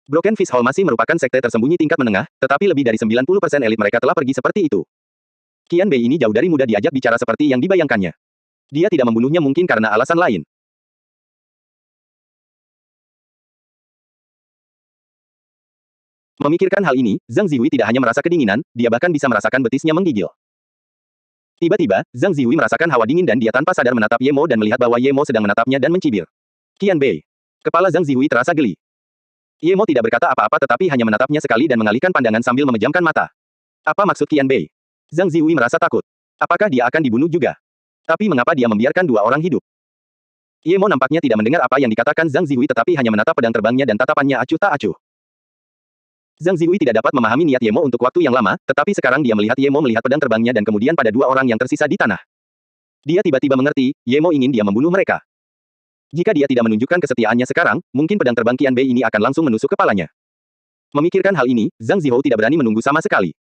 Broken Fish Hall masih merupakan sekte tersembunyi tingkat menengah, tetapi lebih dari 90% elit mereka telah pergi seperti itu. Qian Bei ini jauh dari mudah diajak bicara seperti yang dibayangkannya. Dia tidak membunuhnya mungkin karena alasan lain. Memikirkan hal ini, Zhang Zihui tidak hanya merasa kedinginan, dia bahkan bisa merasakan betisnya menggigil. Tiba-tiba, Zhang Zihui merasakan hawa dingin dan dia tanpa sadar menatap Ye Mo dan melihat bahwa Ye Mo sedang menatapnya dan mencibir. Qian Bei. Kepala Zhang Zihui terasa geli. Ye Mo tidak berkata apa-apa tetapi hanya menatapnya sekali dan mengalihkan pandangan sambil memejamkan mata. Apa maksud Qian Bei? Zhang Zihui merasa takut. Apakah dia akan dibunuh juga? Tapi mengapa dia membiarkan 2 orang hidup? Ye Mo nampaknya tidak mendengar apa yang dikatakan Zhang Zihui tetapi hanya menatap pedang terbangnya dan tatapannya acuh tak acuh. Zhang Zihui tidak dapat memahami niat Ye Mo untuk waktu yang lama, tetapi sekarang dia melihat Ye Mo melihat pedang terbangnya dan kemudian pada 2 orang yang tersisa di tanah. Dia tiba-tiba mengerti, Ye Mo ingin dia membunuh mereka. Jika dia tidak menunjukkan kesetiaannya sekarang, mungkin pedang terbang Qian Bei ini akan langsung menusuk kepalanya. Memikirkan hal ini, Zhang Zihou tidak berani menunggu sama sekali.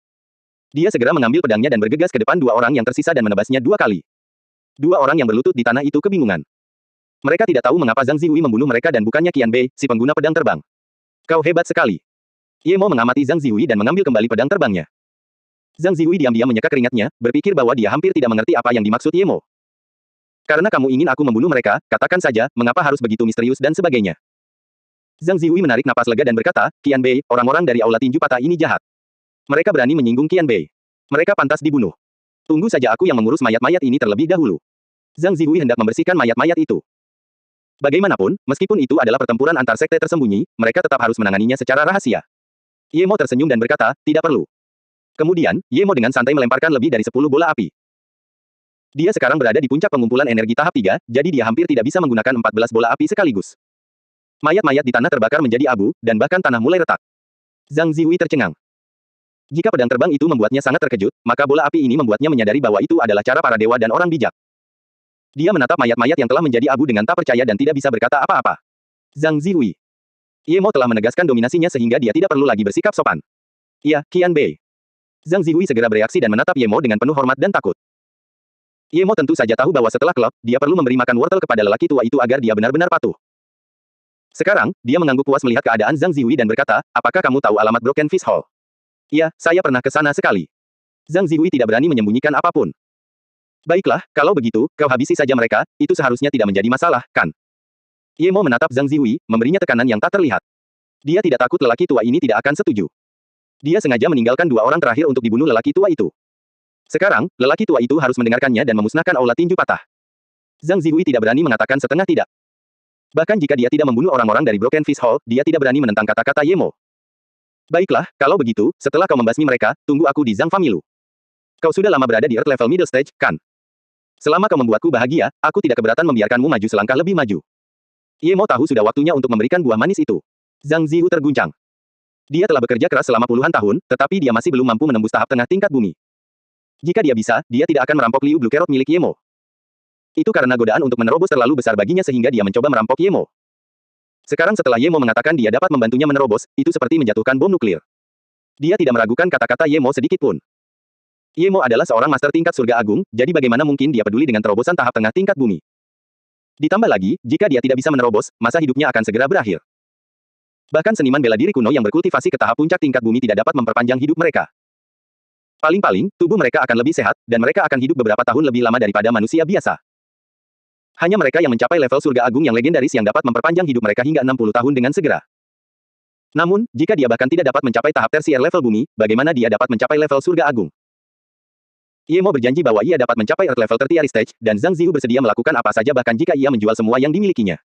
Dia segera mengambil pedangnya dan bergegas ke depan 2 orang yang tersisa dan menebasnya 2 kali. 2 orang yang berlutut di tanah itu kebingungan. Mereka tidak tahu mengapa Zhang Zihui membunuh mereka dan bukannya Qian Bei, si pengguna pedang terbang. Kau hebat sekali. Ye Mo mengamati Zhang Zihui dan mengambil kembali pedang terbangnya. Zhang Zihui diam-diam menyeka keringatnya, berpikir bahwa dia hampir tidak mengerti apa yang dimaksud Ye Mo. Karena kamu ingin aku membunuh mereka, katakan saja, mengapa harus begitu misterius dan sebagainya. Zhang Zihui menarik napas lega dan berkata, Qian Bei, orang-orang dari aula tinju patah ini jahat. Mereka berani menyinggung Qian Bei. Mereka pantas dibunuh. Tunggu saja aku yang mengurus mayat-mayat ini terlebih dahulu. Zhang Zihui hendak membersihkan mayat-mayat itu. Bagaimanapun, meskipun itu adalah pertempuran antar sekte tersembunyi, mereka tetap harus menanganinya secara rahasia. Ye Mo tersenyum dan berkata, tidak perlu. Kemudian, Ye Mo dengan santai melemparkan lebih dari 10 bola api. Dia sekarang berada di puncak pengumpulan energi tahap 3, jadi dia hampir tidak bisa menggunakan 14 bola api sekaligus. Mayat-mayat di tanah terbakar menjadi abu, dan bahkan tanah mulai retak. Zhang Zihui tercengang. Jika pedang terbang itu membuatnya sangat terkejut, maka bola api ini membuatnya menyadari bahwa itu adalah cara para dewa dan orang bijak. Dia menatap mayat-mayat yang telah menjadi abu dengan tak percaya dan tidak bisa berkata apa-apa. Zhang Zihui. Ye Mo telah menegaskan dominasinya sehingga dia tidak perlu lagi bersikap sopan. Iya, Qian Bei. Zhang Zihui segera bereaksi dan menatap Ye Mo dengan penuh hormat dan takut. Ye Mo tentu saja tahu bahwa setelah klub, dia perlu memberi makan wortel kepada lelaki tua itu agar dia benar-benar patuh. Sekarang, dia mengangguk puas melihat keadaan Zhang Zihui dan berkata, apakah kamu tahu alamat Broken Fish Hall? Iya, saya pernah ke sana sekali. Zhang Zihui tidak berani menyembunyikan apapun. Baiklah, kalau begitu, kau habisi saja mereka, itu seharusnya tidak menjadi masalah, kan? Ye Mo menatap Zhang Zihui, memberinya tekanan yang tak terlihat. Dia tidak takut lelaki tua ini tidak akan setuju. Dia sengaja meninggalkan 2 orang terakhir untuk dibunuh lelaki tua itu. Sekarang, lelaki tua itu harus mendengarkannya dan memusnahkan aula tinju patah. Zhang Zihui tidak berani mengatakan setengah tidak. Bahkan jika dia tidak membunuh orang-orang dari Broken Fish Hall, dia tidak berani menentang kata-kata Ye Mo. Baiklah, kalau begitu, setelah kau membasmi mereka, tunggu aku di Zhang Familu. Kau sudah lama berada di Earth Level Middle Stage, kan? Selama kau membuatku bahagia, aku tidak keberatan membiarkanmu maju selangkah lebih maju. Ye Mo tahu sudah waktunya untuk memberikan buah manis itu. Zhang Zihu terguncang. Dia telah bekerja keras selama puluhan tahun, tetapi dia masih belum mampu menembus tahap tengah tingkat bumi. Jika dia bisa, dia tidak akan merampok Liu Blue Carrot milik Ye Mo. Itu karena godaan untuk menerobos terlalu besar baginya sehingga dia mencoba merampok Ye Mo. Sekarang setelah Ye Mo mengatakan dia dapat membantunya menerobos, itu seperti menjatuhkan bom nuklir. Dia tidak meragukan kata-kata Ye Mo sedikit pun. Ye Mo adalah seorang master tingkat surga agung, jadi bagaimana mungkin dia peduli dengan terobosan tahap tengah tingkat bumi. Ditambah lagi, jika dia tidak bisa menerobos, masa hidupnya akan segera berakhir. Bahkan seniman bela diri kuno yang berkultivasi ke tahap puncak tingkat bumi tidak dapat memperpanjang hidup mereka. Paling-paling, tubuh mereka akan lebih sehat, dan mereka akan hidup beberapa tahun lebih lama daripada manusia biasa. Hanya mereka yang mencapai level surga agung yang legendaris yang dapat memperpanjang hidup mereka hingga 60 tahun dengan segera. Namun, jika dia bahkan tidak dapat mencapai tahap tersier level bumi, bagaimana dia dapat mencapai level surga agung? Ye Mo berjanji bahwa ia dapat mencapai Earth level tertiary stage, dan Zhang Zihu bersedia melakukan apa saja bahkan jika ia menjual semua yang dimilikinya.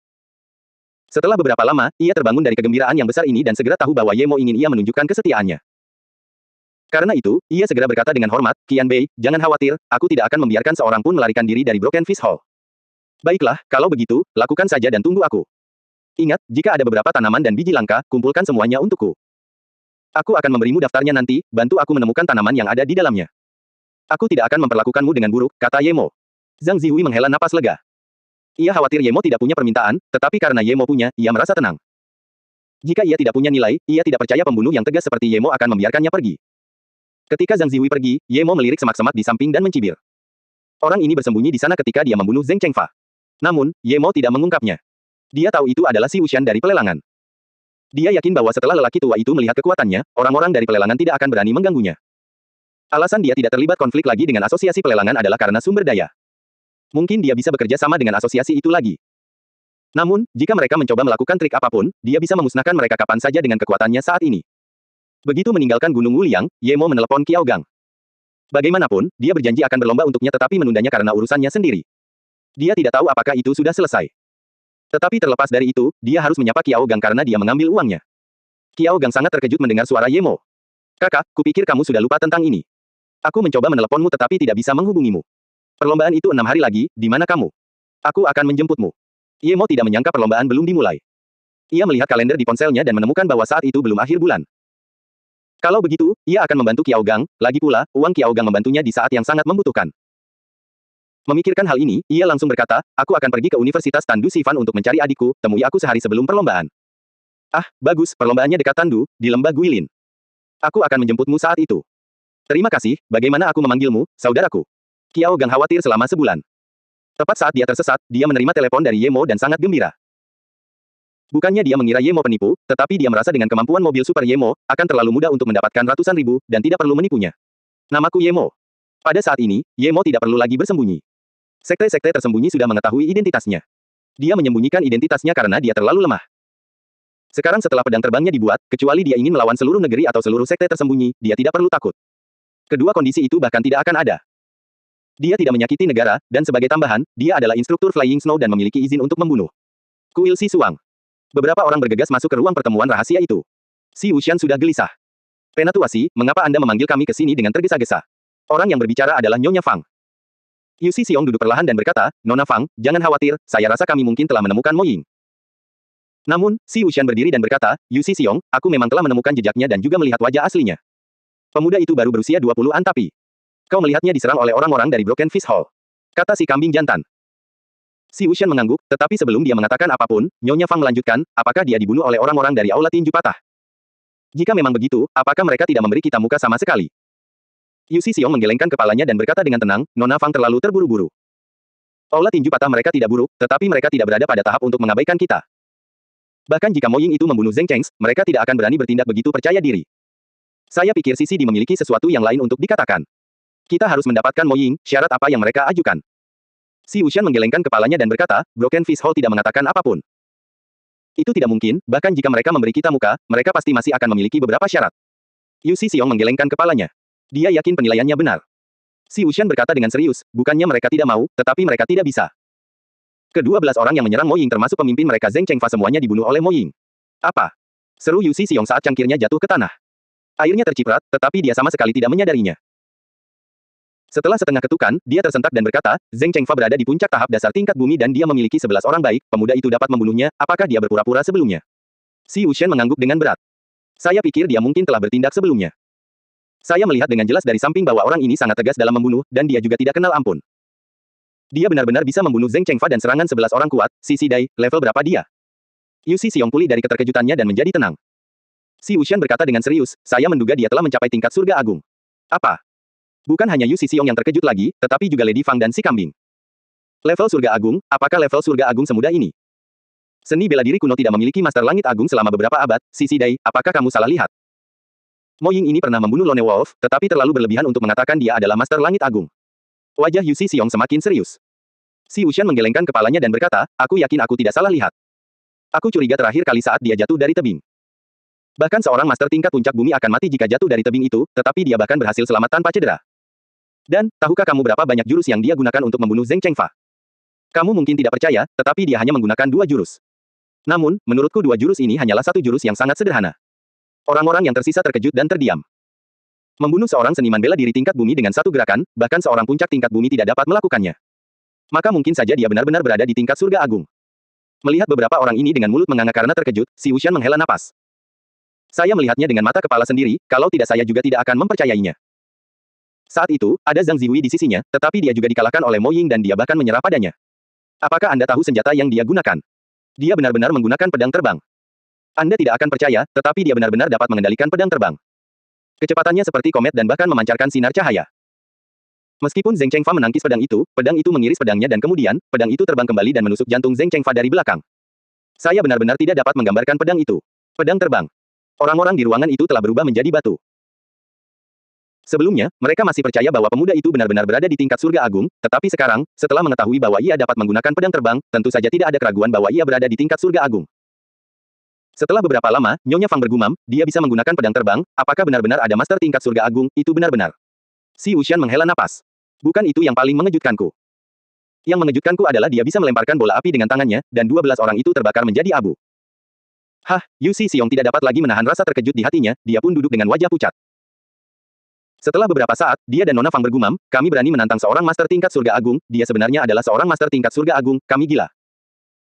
Setelah beberapa lama, ia terbangun dari kegembiraan yang besar ini dan segera tahu bahwa Ye Mo ingin ia menunjukkan kesetiaannya. Karena itu, ia segera berkata dengan hormat, Qian Bei, jangan khawatir, aku tidak akan membiarkan seorang pun melarikan diri dari Broken Fish Hall. Baiklah, kalau begitu, lakukan saja dan tunggu aku. Ingat, jika ada beberapa tanaman dan biji langka, kumpulkan semuanya untukku. Aku akan memberimu daftarnya nanti, bantu aku menemukan tanaman yang ada di dalamnya. Aku tidak akan memperlakukanmu dengan buruk, kata Ye Mo. Zhang Zihui menghela napas lega. Ia khawatir Ye Mo tidak punya permintaan, tetapi karena Ye Mo punya, ia merasa tenang. Jika ia tidak punya nilai, ia tidak percaya pembunuh yang tegas seperti Ye Mo akan membiarkannya pergi. Ketika Zhang Zihui pergi, Ye Mo melirik semak-semak di samping dan mencibir. Orang ini bersembunyi di sana ketika dia membunuh Zheng Chengfa. Namun, Ye Mo tidak mengungkapnya. Dia tahu itu adalah Si Wuxian dari pelelangan. Dia yakin bahwa setelah lelaki tua itu melihat kekuatannya, orang-orang dari pelelangan tidak akan berani mengganggunya. Alasan dia tidak terlibat konflik lagi dengan asosiasi pelelangan adalah karena sumber daya. Mungkin dia bisa bekerja sama dengan asosiasi itu lagi. Namun, jika mereka mencoba melakukan trik apapun, dia bisa memusnahkan mereka kapan saja dengan kekuatannya saat ini. Begitu meninggalkan Gunung Wuliang, Ye Mo menelepon Qiao Gang. Bagaimanapun, dia berjanji akan berlomba untuknya tetapi menundanya karena urusannya sendiri. Dia tidak tahu apakah itu sudah selesai. Tetapi terlepas dari itu, dia harus menyapa Qiao Gang karena dia mengambil uangnya. Qiao Gang sangat terkejut mendengar suara Ye Mo. Kakak, kupikir kamu sudah lupa tentang ini. Aku mencoba meneleponmu tetapi tidak bisa menghubungimu. Perlombaan itu 6 hari lagi, di mana kamu? Aku akan menjemputmu. Ye Mo tidak menyangka perlombaan belum dimulai. Ia melihat kalender di ponselnya dan menemukan bahwa saat itu belum akhir bulan. Kalau begitu, ia akan membantu Qiao Gang, lagi pula, uang Qiao Gang membantunya di saat yang sangat membutuhkan. Memikirkan hal ini, ia langsung berkata, aku akan pergi ke Universitas Tandu Sifan untuk mencari adikku, temui aku sehari sebelum perlombaan. Ah, bagus, perlombaannya dekat Tandu, di lembah Guilin. Aku akan menjemputmu saat itu. Terima kasih, bagaimana aku memanggilmu, saudaraku? Qiao Gang khawatir selama sebulan. Tepat saat dia tersesat, dia menerima telepon dari Ye Mo dan sangat gembira. Bukannya dia mengira Ye Mo penipu, tetapi dia merasa dengan kemampuan mobil super Ye Mo, akan terlalu mudah untuk mendapatkan ratusan ribu, dan tidak perlu menipunya. Namaku Ye Mo. Pada saat ini, Ye Mo tidak perlu lagi bersembunyi. Sekte-sekte tersembunyi sudah mengetahui identitasnya. Dia menyembunyikan identitasnya karena dia terlalu lemah. Sekarang setelah pedang terbangnya dibuat, kecuali dia ingin melawan seluruh negeri atau seluruh sekte tersembunyi, dia tidak perlu takut. Kedua kondisi itu bahkan tidak akan ada. Dia tidak menyakiti negara, dan sebagai tambahan, dia adalah instruktur Flying Snow dan memiliki izin untuk membunuh. Kuil Si Suang. Beberapa orang bergegas masuk ke ruang pertemuan rahasia itu. Si Wuxian sudah gelisah. Penatuasi, mengapa Anda memanggil kami ke sini dengan tergesa-gesa? Orang yang berbicara adalah Nyonya Fang. Yu Si Xiong duduk perlahan dan berkata, Nona Fang, jangan khawatir, saya rasa kami mungkin telah menemukan Mo Ying. Namun, Si Wuxian berdiri dan berkata, Yu Si Xiong, aku memang telah menemukan jejaknya dan juga melihat wajah aslinya. Pemuda itu baru berusia 20-an tapi. Kau melihatnya diserang oleh orang-orang dari Broken Fish Hall. Kata si kambing jantan. Si Wuxian mengangguk, tetapi sebelum dia mengatakan apapun, Nyonya Fang melanjutkan, apakah dia dibunuh oleh orang-orang dari Aula Tinju Patah? Jika memang begitu, apakah mereka tidak memberi kita muka sama sekali? Yu Si Xiong menggelengkan kepalanya dan berkata dengan tenang, Nona Fang terlalu terburu-buru. Aula tinju patah mereka tidak buruk, tetapi mereka tidak berada pada tahap untuk mengabaikan kita. Bahkan jika Mo Ying itu membunuh Zheng Cheng, mereka tidak akan berani bertindak begitu percaya diri. Saya pikir Sisi Di memiliki sesuatu yang lain untuk dikatakan. Kita harus mendapatkan Mo Ying, syarat apa yang mereka ajukan. Si Wuxian menggelengkan kepalanya dan berkata, Broken Fish Hall tidak mengatakan apapun. Itu tidak mungkin, bahkan jika mereka memberi kita muka, mereka pasti masih akan memiliki beberapa syarat. Yu Si Xiong menggelengkan kepalanya. Dia yakin penilaiannya benar. Si Wuxian berkata dengan serius, bukannya mereka tidak mau, tetapi mereka tidak bisa. Ke-12 orang yang menyerang Mo Ying termasuk pemimpin mereka Zheng Chengfa semuanya dibunuh oleh Mo Ying. Apa? Seru Yu Xiong saat cangkirnya jatuh ke tanah. Airnya terciprat, tetapi dia sama sekali tidak menyadarinya. Setelah setengah ketukan, dia tersentak dan berkata, Zheng Chengfa berada di puncak tahap dasar tingkat bumi dan dia memiliki 11 orang baik, pemuda itu dapat membunuhnya, apakah dia berpura-pura sebelumnya? Si Wuxian mengangguk dengan berat. Saya pikir dia mungkin telah bertindak sebelumnya. Saya melihat dengan jelas dari samping bahwa orang ini sangat tegas dalam membunuh, dan dia juga tidak kenal ampun. Dia benar-benar bisa membunuh Zheng Chengfa dan serangan 11 orang kuat. Si Dai, level berapa dia? Yu Xiong pulih dari keterkejutannya dan menjadi tenang. Si Wuxian berkata dengan serius, saya menduga dia telah mencapai tingkat surga agung. Apa? Bukan hanya Yu Xiong yang terkejut lagi, tetapi juga Lady Fang dan si kambing. Level surga agung, apakah level surga agung semudah ini? Seni bela diri kuno tidak memiliki Master Langit Agung selama beberapa abad. Si Dai, apakah kamu salah lihat? Mo Ying ini pernah membunuh Lone Wolf, tetapi terlalu berlebihan untuk mengatakan dia adalah Master Langit Agung. Wajah Yu Xiong semakin serius. Si Wuxian menggelengkan kepalanya dan berkata, aku yakin aku tidak salah lihat. Aku curiga terakhir kali saat dia jatuh dari tebing. Bahkan seorang master tingkat puncak bumi akan mati jika jatuh dari tebing itu, tetapi dia bahkan berhasil selamat tanpa cedera. Dan, tahukah kamu berapa banyak jurus yang dia gunakan untuk membunuh Zheng Chengfa? Kamu mungkin tidak percaya, tetapi dia hanya menggunakan 2 jurus. Namun, menurutku 2 jurus ini hanyalah satu jurus yang sangat sederhana. Orang-orang yang tersisa terkejut dan terdiam. Membunuh seorang seniman bela diri tingkat bumi dengan satu gerakan, bahkan seorang puncak tingkat bumi tidak dapat melakukannya. Maka mungkin saja dia benar-benar berada di tingkat surga agung. Melihat beberapa orang ini dengan mulut menganga karena terkejut, si Wuxian menghela napas. Saya melihatnya dengan mata kepala sendiri, kalau tidak saya juga tidak akan mempercayainya. Saat itu, ada Zhang Zihui di sisinya, tetapi dia juga dikalahkan oleh Mo Ying dan dia bahkan menyerah padanya. Apakah Anda tahu senjata yang dia gunakan? Dia benar-benar menggunakan pedang terbang. Anda tidak akan percaya, tetapi dia benar-benar dapat mengendalikan pedang terbang. Kecepatannya seperti komet dan bahkan memancarkan sinar cahaya. Meskipun Zheng Chengfa menangkis pedang itu mengiris pedangnya dan kemudian, pedang itu terbang kembali dan menusuk jantung Zheng Chengfa dari belakang. Saya benar-benar tidak dapat menggambarkan pedang itu. Pedang terbang. Orang-orang di ruangan itu telah berubah menjadi batu. Sebelumnya, mereka masih percaya bahwa pemuda itu benar-benar berada di tingkat surga agung, tetapi sekarang, setelah mengetahui bahwa ia dapat menggunakan pedang terbang, tentu saja tidak ada keraguan bahwa ia berada di tingkat surga agung. Setelah beberapa lama, Nyonya Fang bergumam, dia bisa menggunakan pedang terbang, apakah benar-benar ada master tingkat surga agung, itu benar-benar. Si Wuxian menghela napas. Bukan itu yang paling mengejutkanku. Yang mengejutkanku adalah dia bisa melemparkan bola api dengan tangannya, dan 12 orang itu terbakar menjadi abu. Hah, Yu Xiong tidak dapat lagi menahan rasa terkejut di hatinya, dia pun duduk dengan wajah pucat. Setelah beberapa saat, dia dan Nona Fang bergumam, kami berani menantang seorang master tingkat surga agung, dia sebenarnya adalah seorang master tingkat surga agung, kami gila.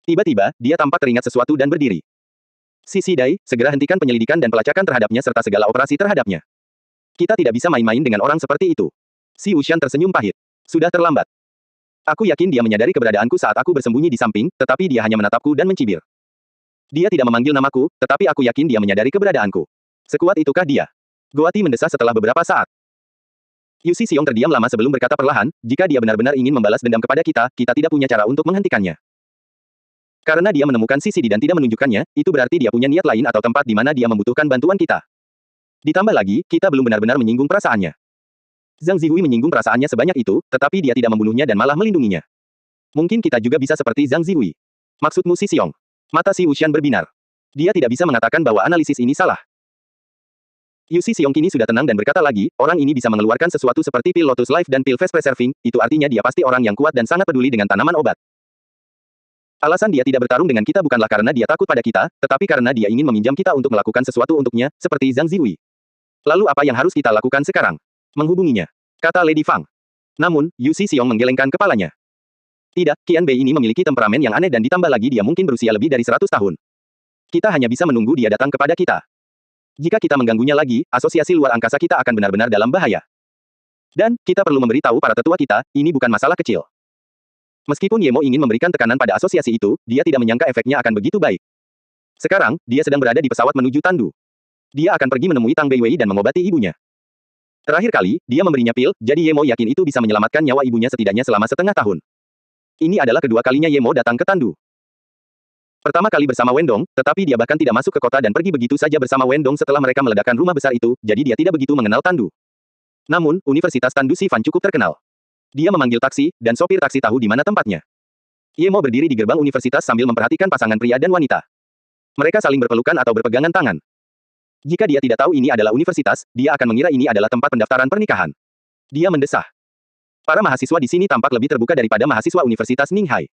Tiba-tiba, dia tampak teringat sesuatu dan berdiri. Si Dai, segera hentikan penyelidikan dan pelacakan terhadapnya serta segala operasi terhadapnya. Kita tidak bisa main-main dengan orang seperti itu. Si Wuxian tersenyum pahit. Sudah terlambat. Aku yakin dia menyadari keberadaanku saat aku bersembunyi di samping, tetapi dia hanya menatapku dan mencibir. Dia tidak memanggil namaku, tetapi aku yakin dia menyadari keberadaanku. Sekuat itukah dia? Guati mendesah setelah beberapa saat. Yu Xiong terdiam lama sebelum berkata perlahan, jika dia benar-benar ingin membalas dendam kepada kita, kita tidak punya cara untuk menghentikannya. Karena dia menemukan Sisi dan tidak menunjukkannya, itu berarti dia punya niat lain atau tempat di mana dia membutuhkan bantuan kita. Ditambah lagi, kita belum benar-benar menyinggung perasaannya. Zhang Zihui menyinggung perasaannya sebanyak itu, tetapi dia tidak membunuhnya dan malah melindunginya. Mungkin kita juga bisa seperti Zhang Zihui. Maksudmu Xiong? Mata si Wuxian berbinar. Dia tidak bisa mengatakan bahwa analisis ini salah. Yu Xiong kini sudah tenang dan berkata lagi, orang ini bisa mengeluarkan sesuatu seperti pil Lotus Life dan pil Fast Preserving, itu artinya dia pasti orang yang kuat dan sangat peduli dengan tanaman obat. Alasan dia tidak bertarung dengan kita bukanlah karena dia takut pada kita, tetapi karena dia ingin meminjam kita untuk melakukan sesuatu untuknya, seperti Zhang Zihui. Lalu apa yang harus kita lakukan sekarang? Menghubunginya, kata Lady Fang. Namun, Yu Xiong menggelengkan kepalanya. Tidak, Qian Bei ini memiliki temperamen yang aneh dan ditambah lagi dia mungkin berusia lebih dari 100 tahun. Kita hanya bisa menunggu dia datang kepada kita. Jika kita mengganggunya lagi, asosiasi luar angkasa kita akan benar-benar dalam bahaya. Dan, kita perlu memberitahu para tetua kita, ini bukan masalah kecil. Meskipun Ye Mo ingin memberikan tekanan pada asosiasi itu, dia tidak menyangka efeknya akan begitu baik. Sekarang, dia sedang berada di pesawat menuju Tandu. Dia akan pergi menemui Tang Beiwei dan mengobati ibunya. Terakhir kali, dia memberinya pil, jadi Ye Mo yakin itu bisa menyelamatkan nyawa ibunya setidaknya selama setengah tahun. Ini adalah kedua kalinya Ye Mo datang ke Tandu. Pertama kali bersama Wendong, tetapi dia bahkan tidak masuk ke kota dan pergi begitu saja bersama Wendong setelah mereka meledakkan rumah besar itu, jadi dia tidak begitu mengenal Tandu. Namun, Universitas Tandu Sifan cukup terkenal. Dia memanggil taksi, dan sopir taksi tahu di mana tempatnya. Ye Mo berdiri di gerbang universitas sambil memperhatikan pasangan pria dan wanita. Mereka saling berpelukan atau berpegangan tangan. Jika dia tidak tahu ini adalah universitas, dia akan mengira ini adalah tempat pendaftaran pernikahan. Dia mendesah. Para mahasiswa di sini tampak lebih terbuka daripada mahasiswa Universitas Ninghai.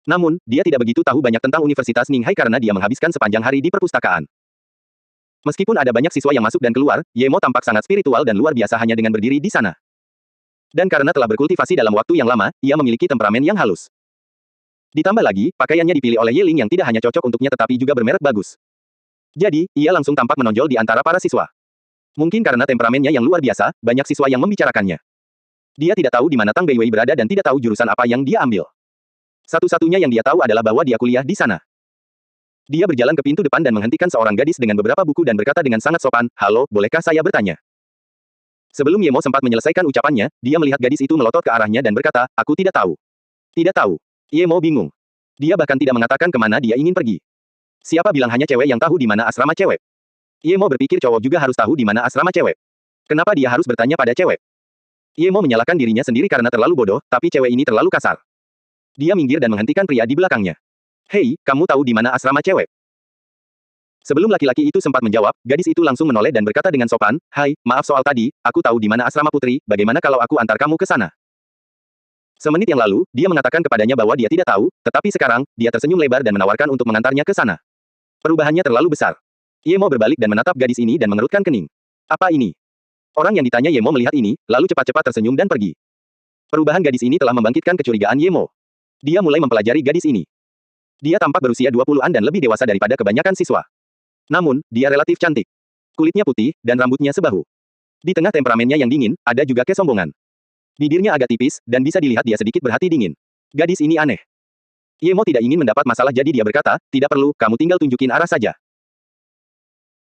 Namun, dia tidak begitu tahu banyak tentang Universitas Ninghai karena dia menghabiskan sepanjang hari di perpustakaan. Meskipun ada banyak siswa yang masuk dan keluar, Ye Mo tampak sangat spiritual dan luar biasa hanya dengan berdiri di sana. Dan karena telah berkultivasi dalam waktu yang lama, ia memiliki temperamen yang halus. Ditambah lagi, pakaiannya dipilih oleh Ye Ling yang tidak hanya cocok untuknya tetapi juga bermerek bagus. Jadi, ia langsung tampak menonjol di antara para siswa. Mungkin karena temperamennya yang luar biasa, banyak siswa yang membicarakannya. Dia tidak tahu di mana Tang Beiwei berada dan tidak tahu jurusan apa yang dia ambil. Satu-satunya yang dia tahu adalah bahwa dia kuliah di sana. Dia berjalan ke pintu depan dan menghentikan seorang gadis dengan beberapa buku dan berkata dengan sangat sopan, "Halo, bolehkah saya bertanya?" Sebelum Ye Mo sempat menyelesaikan ucapannya, dia melihat gadis itu melotot ke arahnya dan berkata, "Aku tidak tahu." Tidak tahu. Ye Mo bingung. Dia bahkan tidak mengatakan kemana dia ingin pergi. Siapa bilang hanya cewek yang tahu di mana asrama cewek? Ye Mo berpikir cowok juga harus tahu di mana asrama cewek. Kenapa dia harus bertanya pada cewek? Ye Mo menyalahkan dirinya sendiri karena terlalu bodoh, tapi cewek ini terlalu kasar. Dia minggir dan menghentikan pria di belakangnya. "Hei, kamu tahu di mana asrama cewek?" Sebelum laki-laki itu sempat menjawab, gadis itu langsung menoleh dan berkata dengan sopan, "Hai, maaf soal tadi, aku tahu di mana asrama putri, bagaimana kalau aku antar kamu ke sana?" Semenit yang lalu, dia mengatakan kepadanya bahwa dia tidak tahu, tetapi sekarang, dia tersenyum lebar dan menawarkan untuk mengantarnya ke sana. Perubahannya terlalu besar. Ye Mo berbalik dan menatap gadis ini dan mengerutkan kening. Apa ini? Orang yang ditanya Ye Mo melihat ini, lalu cepat-cepat tersenyum dan pergi. Perubahan gadis ini telah membangkitkan kecurigaan Ye Mo. Dia mulai mempelajari gadis ini. Dia tampak berusia 20-an dan lebih dewasa daripada kebanyakan siswa. Namun, dia relatif cantik. Kulitnya putih, dan rambutnya sebahu. Di tengah temperamennya yang dingin, ada juga kesombongan. Bibirnya agak tipis, dan bisa dilihat dia sedikit berhati dingin. Gadis ini aneh. Ye Mo tidak ingin mendapat masalah jadi dia berkata, "Tidak perlu, kamu tinggal tunjukin arah saja."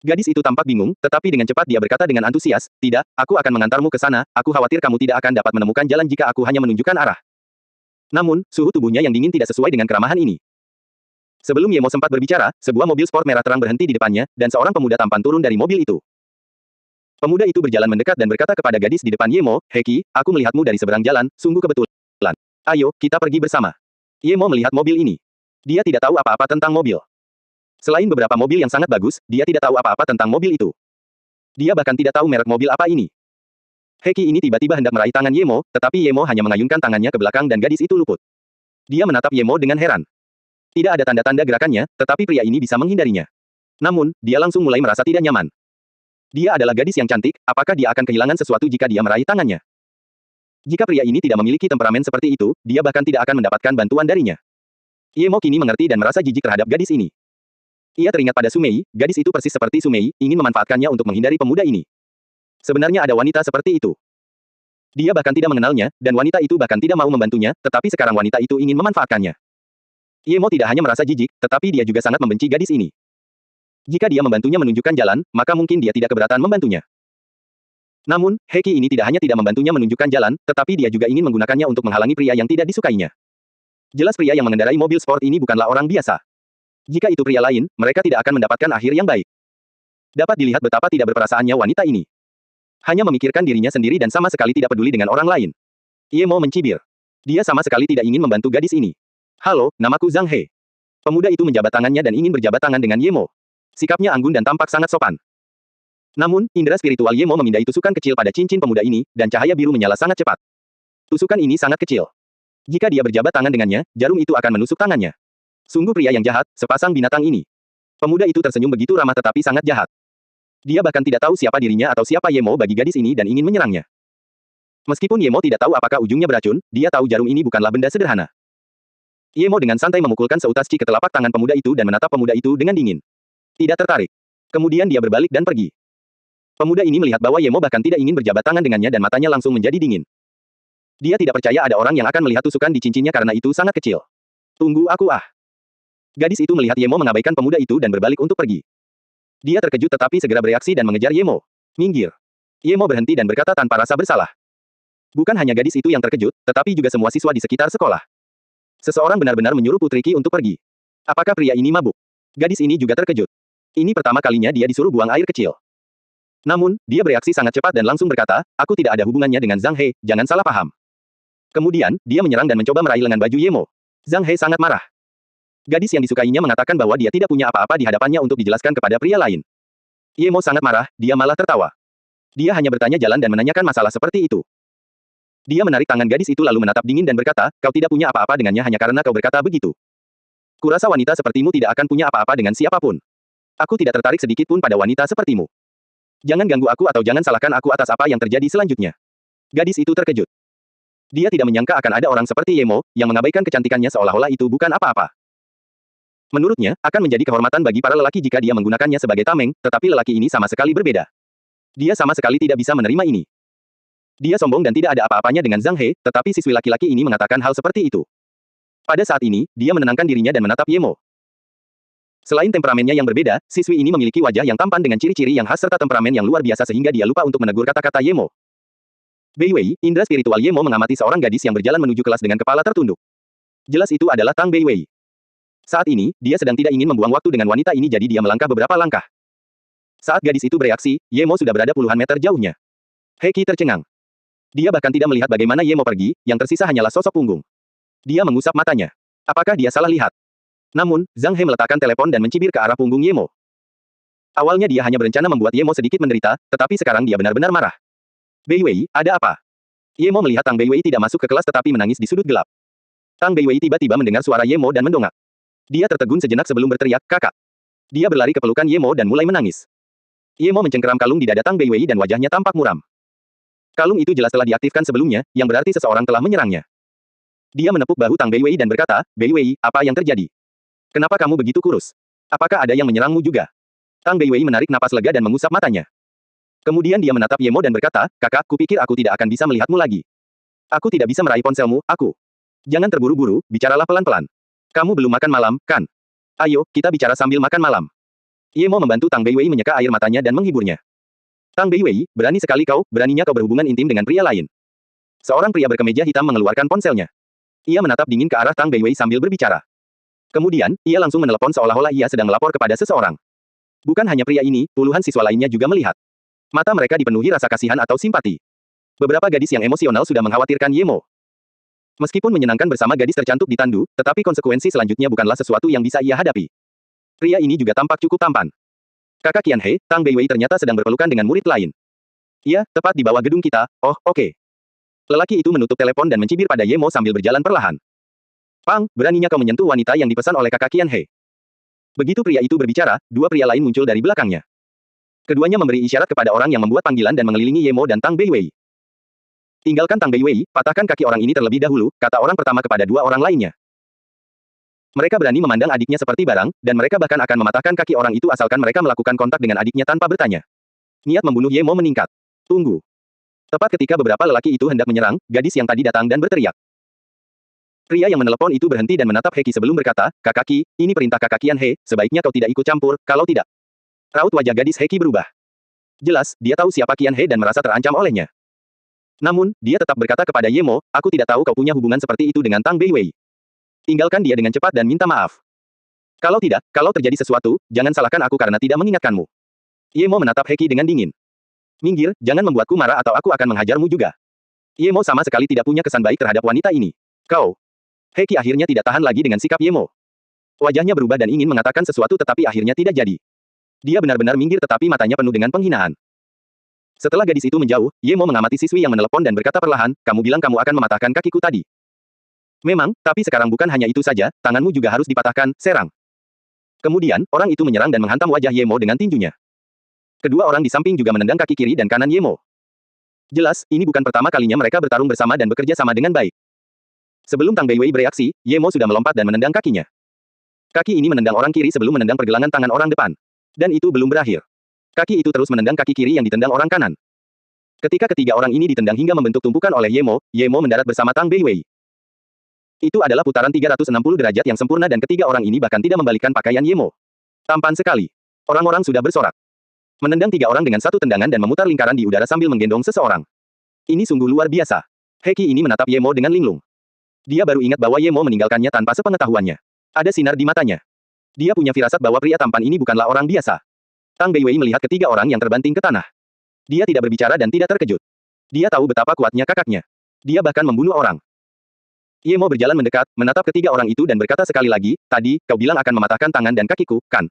Gadis itu tampak bingung, tetapi dengan cepat dia berkata dengan antusias, "Tidak, aku akan mengantarmu ke sana, aku khawatir kamu tidak akan dapat menemukan jalan jika aku hanya menunjukkan arah." Namun, suhu tubuhnya yang dingin tidak sesuai dengan keramahan ini. Sebelum Ye Mo sempat berbicara, sebuah mobil sport merah terang berhenti di depannya, dan seorang pemuda tampan turun dari mobil itu. Pemuda itu berjalan mendekat dan berkata kepada gadis di depan Ye Mo, "Heki, aku melihatmu dari seberang jalan, sungguh kebetulan. Ayo, kita pergi bersama." Ye Mo melihat mobil ini. Dia tidak tahu apa-apa tentang mobil. Selain beberapa mobil yang sangat bagus, dia tidak tahu apa-apa tentang mobil itu. Dia bahkan tidak tahu merek mobil apa ini. Heki ini tiba-tiba hendak meraih tangan Ye Mo, tetapi Ye Mo hanya mengayunkan tangannya ke belakang dan gadis itu luput. Dia menatap Ye Mo dengan heran. Tidak ada tanda-tanda gerakannya, tetapi pria ini bisa menghindarinya. Namun, dia langsung mulai merasa tidak nyaman. Dia adalah gadis yang cantik, apakah dia akan kehilangan sesuatu jika dia meraih tangannya? Jika pria ini tidak memiliki temperamen seperti itu, dia bahkan tidak akan mendapatkan bantuan darinya. Ye Mo kini mengerti dan merasa jijik terhadap gadis ini. Ia teringat pada Sumei, gadis itu persis seperti Sumei, ingin memanfaatkannya untuk menghindari pemuda ini. Sebenarnya ada wanita seperti itu. Dia bahkan tidak mengenalnya, dan wanita itu bahkan tidak mau membantunya, tetapi sekarang wanita itu ingin memanfaatkannya. Ye Mo tidak hanya merasa jijik, tetapi dia juga sangat membenci gadis ini. Jika dia membantunya menunjukkan jalan, maka mungkin dia tidak keberatan membantunya. Namun, Heki ini tidak hanya tidak membantunya menunjukkan jalan, tetapi dia juga ingin menggunakannya untuk menghalangi pria yang tidak disukainya. Jelas pria yang mengendarai mobil sport ini bukanlah orang biasa. Jika itu pria lain, mereka tidak akan mendapatkan akhir yang baik. Dapat dilihat betapa tidak berperasaannya wanita ini. Hanya memikirkan dirinya sendiri dan sama sekali tidak peduli dengan orang lain. Ye Mo mencibir. Dia sama sekali tidak ingin membantu gadis ini. "Halo, namaku Zhang He." Pemuda itu menjabat tangannya dan ingin berjabat tangan dengan Ye Mo. Sikapnya anggun dan tampak sangat sopan. Namun, indera spiritual Ye Mo memindai tusukan kecil pada cincin pemuda ini, dan cahaya biru menyala sangat cepat. Tusukan ini sangat kecil. Jika dia berjabat tangan dengannya, jarum itu akan menusuk tangannya. Sungguh pria yang jahat, sepasang binatang ini. Pemuda itu tersenyum begitu ramah tetapi sangat jahat. Dia bahkan tidak tahu siapa dirinya atau siapa Ye Mo bagi gadis ini dan ingin menyerangnya. Meskipun Ye Mo tidak tahu apakah ujungnya beracun, dia tahu jarum ini bukanlah benda sederhana. Ye Mo dengan santai memukulkan seutas ci ke telapak tangan pemuda itu dan menatap pemuda itu dengan dingin. Tidak tertarik. Kemudian dia berbalik dan pergi. Pemuda ini melihat bahwa Ye Mo bahkan tidak ingin berjabat tangan dengannya dan matanya langsung menjadi dingin. Dia tidak percaya ada orang yang akan melihat tusukan di cincinnya karena itu sangat kecil. "Tunggu aku ah." Gadis itu melihat Ye Mo mengabaikan pemuda itu dan berbalik untuk pergi. Dia terkejut tetapi segera bereaksi dan mengejar Ye Mo. "Minggir." Ye Mo berhenti dan berkata tanpa rasa bersalah. Bukan hanya gadis itu yang terkejut, tetapi juga semua siswa di sekitar sekolah. Seseorang benar-benar menyuruh Putri Qi untuk pergi. Apakah pria ini mabuk? Gadis ini juga terkejut. Ini pertama kalinya dia disuruh buang air kecil. Namun, dia bereaksi sangat cepat dan langsung berkata, "Aku tidak ada hubungannya dengan Zhang He, jangan salah paham." Kemudian, dia menyerang dan mencoba meraih lengan baju Ye Mo. Zhang He sangat marah. Gadis yang disukainya mengatakan bahwa dia tidak punya apa-apa di hadapannya untuk dijelaskan kepada pria lain. Ye Mo sangat marah, dia malah tertawa. Dia hanya bertanya jalan dan menanyakan masalah seperti itu. Dia menarik tangan gadis itu lalu menatap dingin dan berkata, kau tidak punya apa-apa dengannya hanya karena kau berkata begitu. Kurasa wanita sepertimu tidak akan punya apa-apa dengan siapapun. Aku tidak tertarik sedikit pun pada wanita sepertimu. Jangan ganggu aku atau jangan salahkan aku atas apa yang terjadi selanjutnya. Gadis itu terkejut. Dia tidak menyangka akan ada orang seperti Ye Mo, yang mengabaikan kecantikannya seolah-olah itu bukan apa-apa. Menurutnya, akan menjadi kehormatan bagi para lelaki jika dia menggunakannya sebagai tameng, tetapi lelaki ini sama sekali berbeda. Dia sama sekali tidak bisa menerima ini. Dia sombong dan tidak ada apa-apanya dengan Zhang He, tetapi siswi laki-laki ini mengatakan hal seperti itu. Pada saat ini, dia menenangkan dirinya dan menatap Ye Mo. Selain temperamennya yang berbeda, siswi ini memiliki wajah yang tampan dengan ciri-ciri yang khas serta temperamen yang luar biasa sehingga dia lupa untuk menegur kata-kata Ye Mo. Bei Wei, indra spiritual Ye Mo mengamati seorang gadis yang berjalan menuju kelas dengan kepala tertunduk. Jelas itu adalah Tang Bei Wei. Saat ini, dia sedang tidak ingin membuang waktu dengan wanita ini jadi dia melangkah beberapa langkah. Saat gadis itu bereaksi, Ye Mo sudah berada puluhan meter jauhnya. He Qi tercengang. Dia bahkan tidak melihat bagaimana Ye Mo pergi, yang tersisa hanyalah sosok punggung. Dia mengusap matanya. Apakah dia salah lihat? Namun, Zhang He meletakkan telepon dan mencibir ke arah punggung Ye Mo. Awalnya dia hanya berencana membuat Ye Mo sedikit menderita, tetapi sekarang dia benar-benar marah. Bei Wei, ada apa? Ye Mo melihat Tang Bei Wei tidak masuk ke kelas tetapi menangis di sudut gelap. Tang Bei Wei tiba-tiba mendengar suara Ye Mo dan mendongak. Dia tertegun sejenak sebelum berteriak, kakak. Dia berlari ke pelukan Ye Mo dan mulai menangis. Ye Mo mencengkeram kalung di dada Tang Bei Wei dan wajahnya tampak muram. Kalung itu jelas telah diaktifkan sebelumnya, yang berarti seseorang telah menyerangnya. Dia menepuk bahu Tang Bei Wei dan berkata, Bei Wei, apa yang terjadi? Kenapa kamu begitu kurus? Apakah ada yang menyerangmu juga? Tang Bei Wei menarik napas lega dan mengusap matanya. Kemudian dia menatap Ye Mo dan berkata, kakak, kupikir aku tidak akan bisa melihatmu lagi. Aku tidak bisa meraih ponselmu, aku. Jangan terburu-buru, bicaralah pelan-pelan. Kamu belum makan malam, kan? Ayo, kita bicara sambil makan malam. Ye Mo membantu Tang Bei Wei menyeka air matanya dan menghiburnya. Tang Bei Wei, berani sekali kau, beraninya kau berhubungan intim dengan pria lain. Seorang pria berkemeja hitam mengeluarkan ponselnya. Ia menatap dingin ke arah Tang Bei Wei sambil berbicara. Kemudian, ia langsung menelepon seolah-olah ia sedang melapor kepada seseorang. Bukan hanya pria ini, puluhan siswa lainnya juga melihat. Mata mereka dipenuhi rasa kasihan atau simpati. Beberapa gadis yang emosional sudah mengkhawatirkan Ye Mo. Meskipun menyenangkan bersama gadis tercantik di tandu, tetapi konsekuensi selanjutnya bukanlah sesuatu yang bisa ia hadapi. Pria ini juga tampak cukup tampan. Kakak Qian He, Tang Bei Wei ternyata sedang berpelukan dengan murid lain. Iya, tepat di bawah gedung kita, oh, oke. Lelaki itu menutup telepon dan mencibir pada Ye Mo sambil berjalan perlahan. Pang, beraninya kau menyentuh wanita yang dipesan oleh kakak Qian He. Begitu pria itu berbicara, dua pria lain muncul dari belakangnya. Keduanya memberi isyarat kepada orang yang membuat panggilan dan mengelilingi Ye Mo dan Tang Bei Wei. Tinggalkan Tang Bei Wei, patahkan kaki orang ini terlebih dahulu, kata orang pertama kepada dua orang lainnya. Mereka berani memandang adiknya seperti barang, dan mereka bahkan akan mematahkan kaki orang itu asalkan mereka melakukan kontak dengan adiknya tanpa bertanya. Niat membunuh Ye Mo meningkat. Tunggu. Tepat ketika beberapa lelaki itu hendak menyerang, gadis yang tadi datang dan berteriak. Pria yang menelepon itu berhenti dan menatap He Qi sebelum berkata, Kakak Qi, ini perintah kakak Qian He, sebaiknya kau tidak ikut campur, kalau tidak. Raut wajah gadis He Qi berubah. Jelas, dia tahu siapa Qian He dan merasa terancam olehnya. Namun, dia tetap berkata kepada Ye Mo, aku tidak tahu kau punya hubungan seperti itu dengan Tang Bei Wei. Tinggalkan dia dengan cepat dan minta maaf. Kalau tidak, kalau terjadi sesuatu, jangan salahkan aku karena tidak mengingatkanmu. Ye Mo menatap He Qi dengan dingin. Minggir, jangan membuatku marah atau aku akan menghajarmu juga. Ye Mo sama sekali tidak punya kesan baik terhadap wanita ini. Kau. He Qi akhirnya tidak tahan lagi dengan sikap Ye Mo. Wajahnya berubah dan ingin mengatakan sesuatu tetapi akhirnya tidak jadi. Dia benar-benar minggir tetapi matanya penuh dengan penghinaan. Setelah gadis itu menjauh, Ye Mo mengamati siswi yang menelepon dan berkata perlahan, kamu bilang kamu akan mematahkan kakiku tadi. Memang, tapi sekarang bukan hanya itu saja, tanganmu juga harus dipatahkan, serang. Kemudian, orang itu menyerang dan menghantam wajah Ye Mo dengan tinjunya. Kedua orang di samping juga menendang kaki kiri dan kanan Ye Mo. Jelas, ini bukan pertama kalinya mereka bertarung bersama dan bekerja sama dengan baik. Sebelum Tang Bei Wei bereaksi, Ye Mo sudah melompat dan menendang kakinya. Kaki ini menendang orang kiri sebelum menendang pergelangan tangan orang depan. Dan itu belum berakhir. Kaki itu terus menendang kaki kiri yang ditendang orang kanan. Ketika ketiga orang ini ditendang hingga membentuk tumpukan oleh Ye Mo mendarat bersama Tang Bei Wei. Itu adalah putaran 360 derajat yang sempurna dan ketiga orang ini bahkan tidak membalikkan pakaian Ye Mo. Tampan sekali. Orang-orang sudah bersorak. Menendang tiga orang dengan satu tendangan dan memutar lingkaran di udara sambil menggendong seseorang. Ini sungguh luar biasa. He Qi ini menatap Ye Mo dengan linglung. Dia baru ingat bahwa Ye Mo meninggalkannya tanpa sepengetahuannya. Ada sinar di matanya. Dia punya firasat bahwa pria tampan ini bukanlah orang biasa. Tang Bei Wei melihat ketiga orang yang terbanting ke tanah. Dia tidak berbicara dan tidak terkejut. Dia tahu betapa kuatnya kakaknya. Dia bahkan membunuh orang. Ye Mo berjalan mendekat, menatap ketiga orang itu dan berkata sekali lagi, tadi, kau bilang akan mematahkan tangan dan kakiku, kan?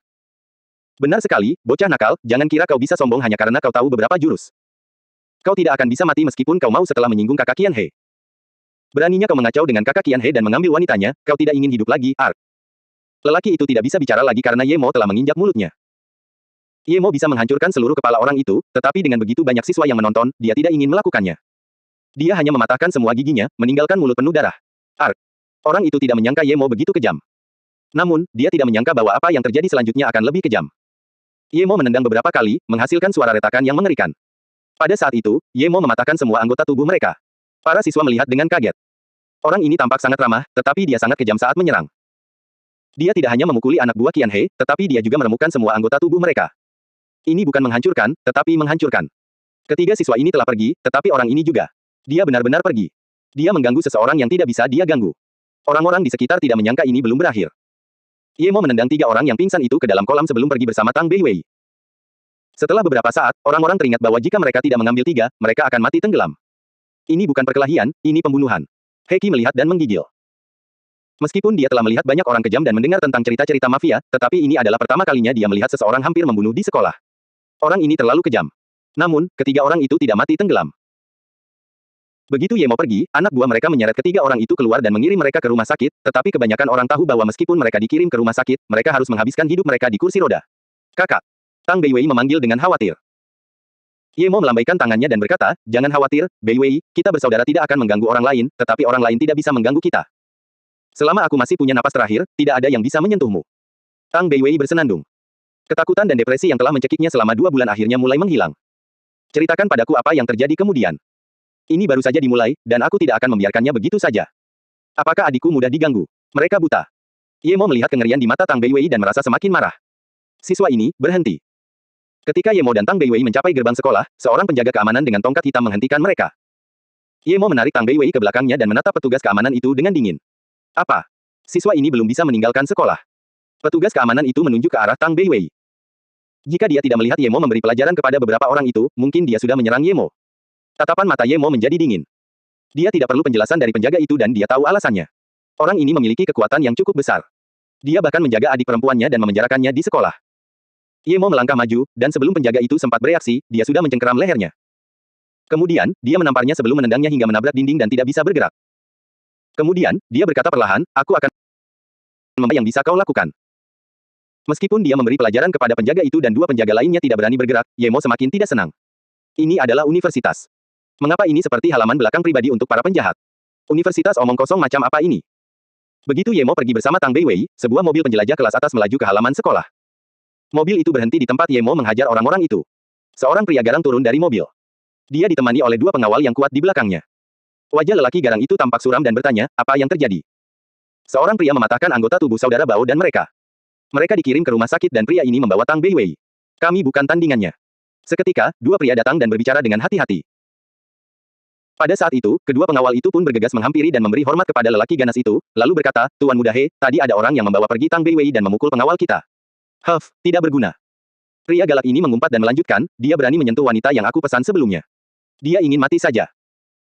Benar sekali, bocah nakal, jangan kira kau bisa sombong hanya karena kau tahu beberapa jurus. Kau tidak akan bisa mati meskipun kau mau setelah menyinggung kakak Qian He. Beraninya kau mengacau dengan kakak Qian He dan mengambil wanitanya, kau tidak ingin hidup lagi, Ark. Lelaki itu tidak bisa bicara lagi karena Ye Mo telah menginjak mulutnya. Ye Mo bisa menghancurkan seluruh kepala orang itu, tetapi dengan begitu banyak siswa yang menonton, dia tidak ingin melakukannya. Dia hanya mematahkan semua giginya, meninggalkan mulut penuh darah. Ark. Orang itu tidak menyangka Ye Mo begitu kejam. Namun, dia tidak menyangka bahwa apa yang terjadi selanjutnya akan lebih kejam. Ye Mo menendang beberapa kali, menghasilkan suara retakan yang mengerikan. Pada saat itu, Ye Mo mematahkan semua anggota tubuh mereka. Para siswa melihat dengan kaget. Orang ini tampak sangat ramah, tetapi dia sangat kejam saat menyerang. Dia tidak hanya memukuli anak buah Qian He, tetapi dia juga meremukkan semua anggota tubuh mereka. Ini bukan menghancurkan, tetapi menghancurkan. Ketiga siswa ini telah pergi, tetapi orang ini juga. Dia benar-benar pergi. Dia mengganggu seseorang yang tidak bisa dia ganggu. Orang-orang di sekitar tidak menyangka ini belum berakhir. Ye Mo menendang 3 orang yang pingsan itu ke dalam kolam sebelum pergi bersama Tang Beiwei. Setelah beberapa saat, orang-orang teringat bahwa jika mereka tidak mengambil 3, mereka akan mati tenggelam. Ini bukan perkelahian, ini pembunuhan. Heki melihat dan menggigil. Meskipun dia telah melihat banyak orang kejam dan mendengar tentang cerita-cerita mafia, tetapi ini adalah pertama kalinya dia melihat seseorang hampir membunuh di sekolah. Orang ini terlalu kejam. Namun, ketiga orang itu tidak mati tenggelam. Begitu Ye Mo pergi, anak buah mereka menyeret ketiga orang itu keluar dan mengirim mereka ke rumah sakit, tetapi kebanyakan orang tahu bahwa meskipun mereka dikirim ke rumah sakit, mereka harus menghabiskan hidup mereka di kursi roda. Kakak. Tang Beiwei memanggil dengan khawatir. Ye Mo melambaikan tangannya dan berkata, jangan khawatir, Beiwei, kita bersaudara tidak akan mengganggu orang lain, tetapi orang lain tidak bisa mengganggu kita. Selama aku masih punya napas terakhir, tidak ada yang bisa menyentuhmu. Tang Beiwei bersenandung. Ketakutan dan depresi yang telah mencekiknya selama 2 bulan akhirnya mulai menghilang. Ceritakan padaku apa yang terjadi kemudian. Ini baru saja dimulai, dan aku tidak akan membiarkannya begitu saja. Apakah adikku mudah diganggu? Mereka buta. Ye Mo melihat kengerian di mata Tang Beiwei dan merasa semakin marah. Siswa ini, berhenti. Ketika Ye Mo dan Tang Beiwei mencapai gerbang sekolah, seorang penjaga keamanan dengan tongkat hitam menghentikan mereka. Ye Mo menarik Tang Beiwei ke belakangnya dan menatap petugas keamanan itu dengan dingin. Apa? Siswa ini belum bisa meninggalkan sekolah. Petugas keamanan itu menunjuk ke arah Tang Beiwei. Jika dia tidak melihat Ye Mo memberi pelajaran kepada beberapa orang itu, mungkin dia sudah menyerang Ye Mo. Tatapan mata Ye Mo menjadi dingin. Dia tidak perlu penjelasan dari penjaga itu dan dia tahu alasannya. Orang ini memiliki kekuatan yang cukup besar. Dia bahkan menjaga adik perempuannya dan memenjarakannya di sekolah. Ye Mo melangkah maju, dan sebelum penjaga itu sempat bereaksi, dia sudah mencengkeram lehernya. Kemudian, dia menamparnya sebelum menendangnya hingga menabrak dinding dan tidak bisa bergerak. Kemudian, dia berkata perlahan, aku akan membayar yang bisa kau lakukan. Meskipun dia memberi pelajaran kepada penjaga itu dan 2 penjaga lainnya tidak berani bergerak, Ye Mo semakin tidak senang. Ini adalah universitas. Mengapa ini seperti halaman belakang pribadi untuk para penjahat? Universitas omong kosong macam apa ini? Begitu Ye Mo pergi bersama Tang Beiwei, sebuah mobil penjelajah kelas atas melaju ke halaman sekolah. Mobil itu berhenti di tempat Ye Mo menghajar orang-orang itu. Seorang pria garang turun dari mobil. Dia ditemani oleh 2 pengawal yang kuat di belakangnya. Wajah lelaki garang itu tampak suram dan bertanya, apa yang terjadi? Seorang pria mematahkan anggota tubuh saudara Bao dan mereka. Mereka dikirim ke rumah sakit dan pria ini membawa Tang Beiwei. Kami bukan tandingannya. Seketika, 2 pria datang dan berbicara dengan hati-hati. Pada saat itu, kedua pengawal itu pun bergegas menghampiri dan memberi hormat kepada lelaki ganas itu, lalu berkata, Tuan Muda He, tadi ada orang yang membawa pergi Tang Beiwei dan memukul pengawal kita. Tidak berguna. Pria galak ini mengumpat dan melanjutkan, dia berani menyentuh wanita yang aku pesan sebelumnya. Dia ingin mati saja.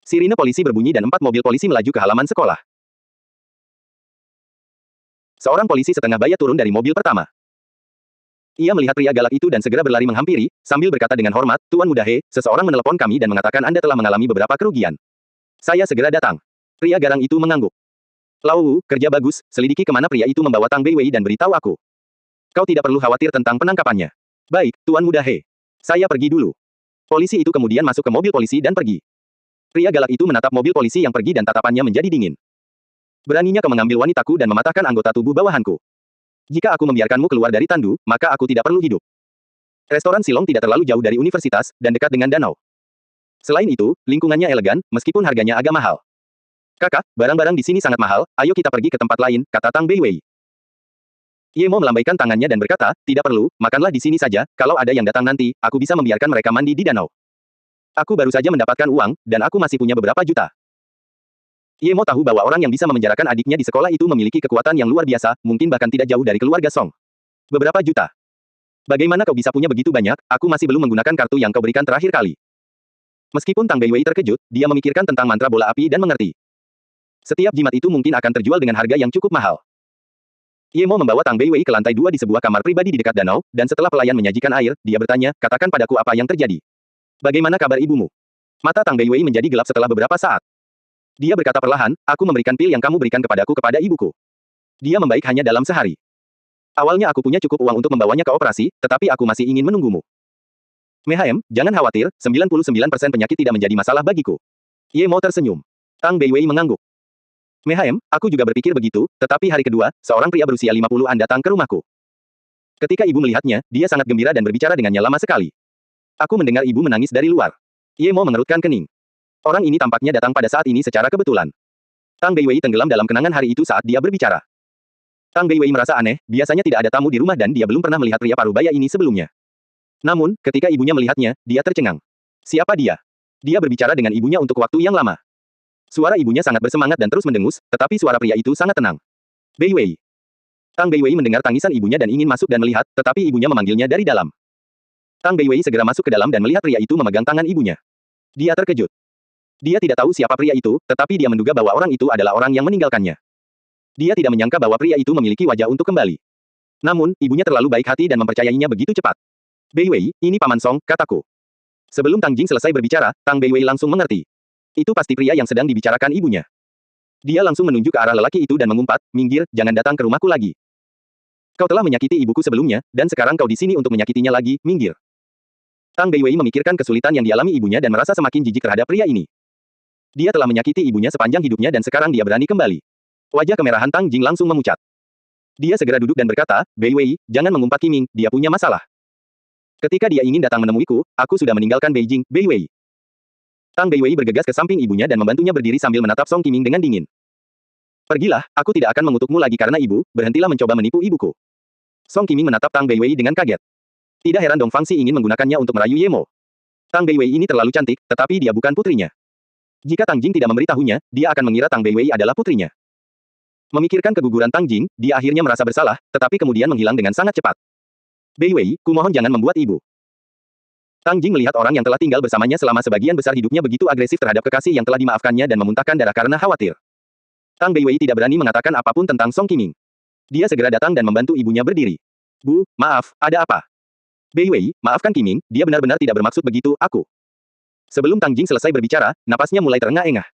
Sirine polisi berbunyi dan 4 mobil polisi melaju ke halaman sekolah. Seorang polisi setengah baya turun dari mobil pertama. Ia melihat pria galak itu dan segera berlari menghampiri, sambil berkata dengan hormat, Tuan Muda He, seseorang menelepon kami dan mengatakan Anda telah mengalami beberapa kerugian. Saya segera datang. Pria garang itu mengangguk. Lau, kerja bagus, selidiki kemana pria itu membawa Tang Beiwei dan beritahu aku. Kau tidak perlu khawatir tentang penangkapannya. Baik, Tuan Muda He. Saya pergi dulu. Polisi itu kemudian masuk ke mobil polisi dan pergi. Pria galak itu menatap mobil polisi yang pergi dan tatapannya menjadi dingin. Beraninya kau mengambil wanitaku dan mematahkan anggota tubuh bawahanku. Jika aku membiarkanmu keluar dari tandu, maka aku tidak perlu hidup. Restoran Silong tidak terlalu jauh dari universitas, dan dekat dengan danau. Selain itu, lingkungannya elegan, meskipun harganya agak mahal. Kakak, barang-barang di sini sangat mahal, ayo kita pergi ke tempat lain, kata Tang Beiwei. Ye Mo melambaikan tangannya dan berkata, tidak perlu, makanlah di sini saja, kalau ada yang datang nanti, aku bisa membiarkan mereka mandi di danau. Aku baru saja mendapatkan uang, dan aku masih punya beberapa juta. Ye Mo tahu bahwa orang yang bisa memenjarakan adiknya di sekolah itu memiliki kekuatan yang luar biasa, mungkin bahkan tidak jauh dari keluarga Song. Beberapa juta. Bagaimana kau bisa punya begitu banyak, aku masih belum menggunakan kartu yang kau berikan terakhir kali. Meskipun Tang Beiwei terkejut, dia memikirkan tentang mantra bola api dan mengerti. Setiap jimat itu mungkin akan terjual dengan harga yang cukup mahal. Ye Mo membawa Tang Beiwei ke lantai 2 di sebuah kamar pribadi di dekat danau, dan setelah pelayan menyajikan air, dia bertanya, katakan padaku apa yang terjadi. Bagaimana kabar ibumu? Mata Tang Beiwei menjadi gelap setelah beberapa saat. Dia berkata perlahan, aku memberikan pil yang kamu berikan kepadaku kepada ibuku. Dia membaik hanya dalam sehari. Awalnya aku punya cukup uang untuk membawanya ke operasi, tetapi aku masih ingin menunggumu. MHM, jangan khawatir, 99% penyakit tidak menjadi masalah bagiku. Ye Mo tersenyum. Tang Beiwei mengangguk. MHM, aku juga berpikir begitu, tetapi hari kedua, seorang pria berusia 50-an datang ke rumahku. Ketika ibu melihatnya, dia sangat gembira dan berbicara dengannya lama sekali. Aku mendengar ibu menangis dari luar. Ye Mo mengerutkan kening. Orang ini tampaknya datang pada saat ini secara kebetulan. Tang Beiwei tenggelam dalam kenangan hari itu saat dia berbicara. Tang Beiwei merasa aneh, biasanya tidak ada tamu di rumah dan dia belum pernah melihat pria parubaya ini sebelumnya. Namun, ketika ibunya melihatnya, dia tercengang. Siapa dia? Dia berbicara dengan ibunya untuk waktu yang lama. Suara ibunya sangat bersemangat dan terus mendengus, tetapi suara pria itu sangat tenang. Beiwei. Tang Beiwei mendengar tangisan ibunya dan ingin masuk dan melihat, tetapi ibunya memanggilnya dari dalam. Tang Beiwei segera masuk ke dalam dan melihat pria itu memegang tangan ibunya. Dia terkejut. Dia tidak tahu siapa pria itu, tetapi dia menduga bahwa orang itu adalah orang yang meninggalkannya. Dia tidak menyangka bahwa pria itu memiliki wajah untuk kembali. Namun, ibunya terlalu baik hati dan mempercayainya begitu cepat. Beiwei, ini Paman Song, kataku. Sebelum Tang Jing selesai berbicara, Tang Beiwei langsung mengerti. Itu pasti pria yang sedang dibicarakan ibunya. Dia langsung menunjuk ke arah lelaki itu dan mengumpat, minggir, jangan datang ke rumahku lagi. Kau telah menyakiti ibuku sebelumnya, dan sekarang kau di sini untuk menyakitinya lagi, minggir. Tang Beiwei memikirkan kesulitan yang dialami ibunya dan merasa semakin jijik terhadap pria ini. Dia telah menyakiti ibunya sepanjang hidupnya dan sekarang dia berani kembali. Wajah kemerahan Tang Jing langsung memucat. Dia segera duduk dan berkata, Beiwei, jangan mengumpat Qiming, dia punya masalah. Ketika dia ingin datang menemuiku, aku sudah meninggalkan Beijing, Beiwei. Tang Beiwei bergegas ke samping ibunya dan membantunya berdiri sambil menatap Song Qiming dengan dingin. Pergilah, aku tidak akan mengutukmu lagi karena ibu, berhentilah mencoba menipu ibuku. Song Qiming menatap Tang Beiwei dengan kaget. Tidak heran Dong Fangxi ingin menggunakannya untuk merayu Ye Mo. Tang Beiwei ini terlalu cantik, tetapi dia bukan putrinya. Jika Tang Jing tidak memberitahunya, dia akan mengira Tang Beiwei adalah putrinya. Memikirkan keguguran Tang Jing, dia akhirnya merasa bersalah, tetapi kemudian menghilang dengan sangat cepat. Beiwei, kumohon jangan membuat ibu. Tang Jing melihat orang yang telah tinggal bersamanya selama sebagian besar hidupnya begitu agresif terhadap kekasih yang telah dimaafkannya dan memuntahkan darah karena khawatir. Tang Beiwei tidak berani mengatakan apapun tentang Song Qiming. Dia segera datang dan membantu ibunya berdiri. Bu, maaf, ada apa? Beiwei, maafkan Qiming, dia benar-benar tidak bermaksud begitu, aku. Sebelum Tang Jing selesai berbicara, napasnya mulai terengah-engah.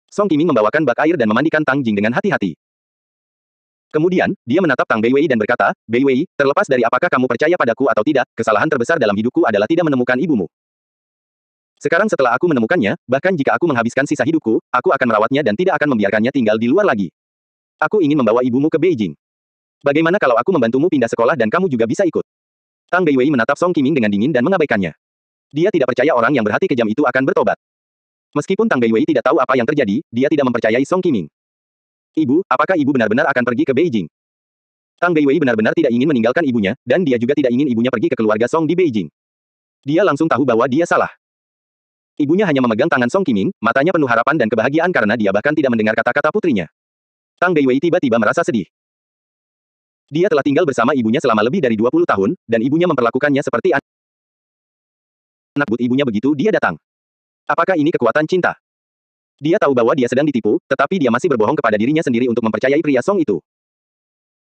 Song Qiming membawakan bak air dan memandikan Tang Jing dengan hati-hati. Kemudian, dia menatap Tang Beiwei dan berkata, Beiwei, terlepas dari apakah kamu percaya padaku atau tidak, kesalahan terbesar dalam hidupku adalah tidak menemukan ibumu. Sekarang setelah aku menemukannya, bahkan jika aku menghabiskan sisa hidupku, aku akan merawatnya dan tidak akan membiarkannya tinggal di luar lagi. Aku ingin membawa ibumu ke Beijing. Bagaimana kalau aku membantumu pindah sekolah dan kamu juga bisa ikut? Tang Beiwei menatap Song Qiming dengan dingin dan mengabaikannya. Dia tidak percaya orang yang berhati kejam itu akan bertobat. Meskipun Tang Beiwei tidak tahu apa yang terjadi, dia tidak mempercayai Song Qiming. Ibu, apakah ibu benar-benar akan pergi ke Beijing? Tang Beiwei benar-benar tidak ingin meninggalkan ibunya, dan dia juga tidak ingin ibunya pergi ke keluarga Song di Beijing. Dia langsung tahu bahwa dia salah. Ibunya hanya memegang tangan Song Qiming, matanya penuh harapan dan kebahagiaan karena dia bahkan tidak mendengar kata-kata putrinya. Tang Beiwei tiba-tiba merasa sedih. Dia telah tinggal bersama ibunya selama lebih dari 20 tahun, dan ibunya memperlakukannya seperti anak but ibunya begitu dia datang. Apakah ini kekuatan cinta? Dia tahu bahwa dia sedang ditipu, tetapi dia masih berbohong kepada dirinya sendiri untuk mempercayai pria Song itu.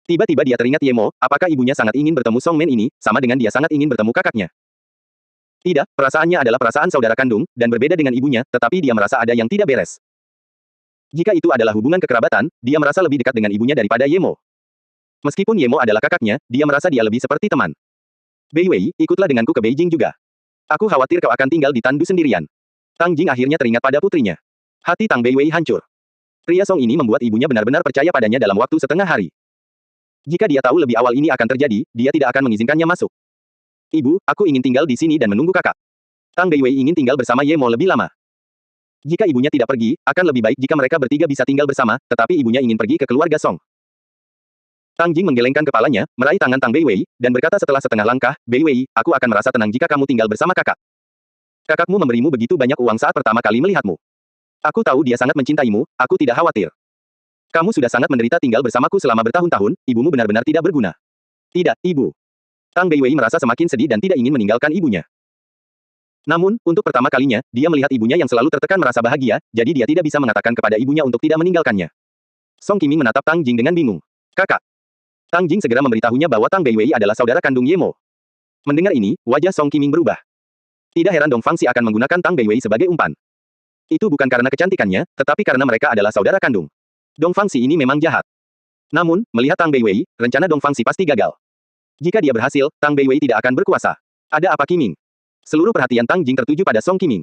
Tiba-tiba dia teringat Ye Mo, apakah ibunya sangat ingin bertemu Song Men ini, sama dengan dia sangat ingin bertemu kakaknya. Tidak, perasaannya adalah perasaan saudara kandung, dan berbeda dengan ibunya, tetapi dia merasa ada yang tidak beres. Jika itu adalah hubungan kekerabatan, dia merasa lebih dekat dengan ibunya daripada Ye Mo. Meskipun Ye Mo adalah kakaknya, dia merasa dia lebih seperti teman. Beiwei, ikutlah denganku ke Beijing juga. Aku khawatir kau akan tinggal di Tandu sendirian. Tang Jing akhirnya teringat pada putrinya. Hati Tang Beiwei hancur. Pria Song ini membuat ibunya benar-benar percaya padanya dalam waktu setengah hari. Jika dia tahu lebih awal ini akan terjadi, dia tidak akan mengizinkannya masuk. Ibu, aku ingin tinggal di sini dan menunggu kakak. Tang Beiwei ingin tinggal bersama Ye Mo lebih lama. Jika ibunya tidak pergi, akan lebih baik jika mereka bertiga bisa tinggal bersama, tetapi ibunya ingin pergi ke keluarga Song. Tang Jing menggelengkan kepalanya, meraih tangan Tang Beiwei, dan berkata setelah setengah langkah, Beiwei, aku akan merasa tenang jika kamu tinggal bersama kakak. Kakakmu memberimu begitu banyak uang saat pertama kali melihatmu. Aku tahu dia sangat mencintaimu, aku tidak khawatir. Kamu sudah sangat menderita tinggal bersamaku selama bertahun-tahun, ibumu benar-benar tidak berguna. Tidak, ibu. Tang Beiwei merasa semakin sedih dan tidak ingin meninggalkan ibunya. Namun, untuk pertama kalinya, dia melihat ibunya yang selalu tertekan merasa bahagia, jadi dia tidak bisa mengatakan kepada ibunya untuk tidak meninggalkannya. Song Qiming menatap Tang Jing dengan bingung. Kakak. Tang Jing segera memberitahunya bahwa Tang Beiwei adalah saudara kandung Ye Mo. Mendengar ini, wajah Song Qiming berubah. Tidak heran Dong Fangxi akan menggunakan Tang Beiwei sebagai umpan. Itu bukan karena kecantikannya, tetapi karena mereka adalah saudara kandung. Dong Fangxi ini memang jahat. Namun, melihat Tang Beiwei, rencana Dong Fangxi pasti gagal. Jika dia berhasil, Tang Beiwei tidak akan berkuasa. Ada apa Qiming? Seluruh perhatian Tang Jing tertuju pada Song Qiming.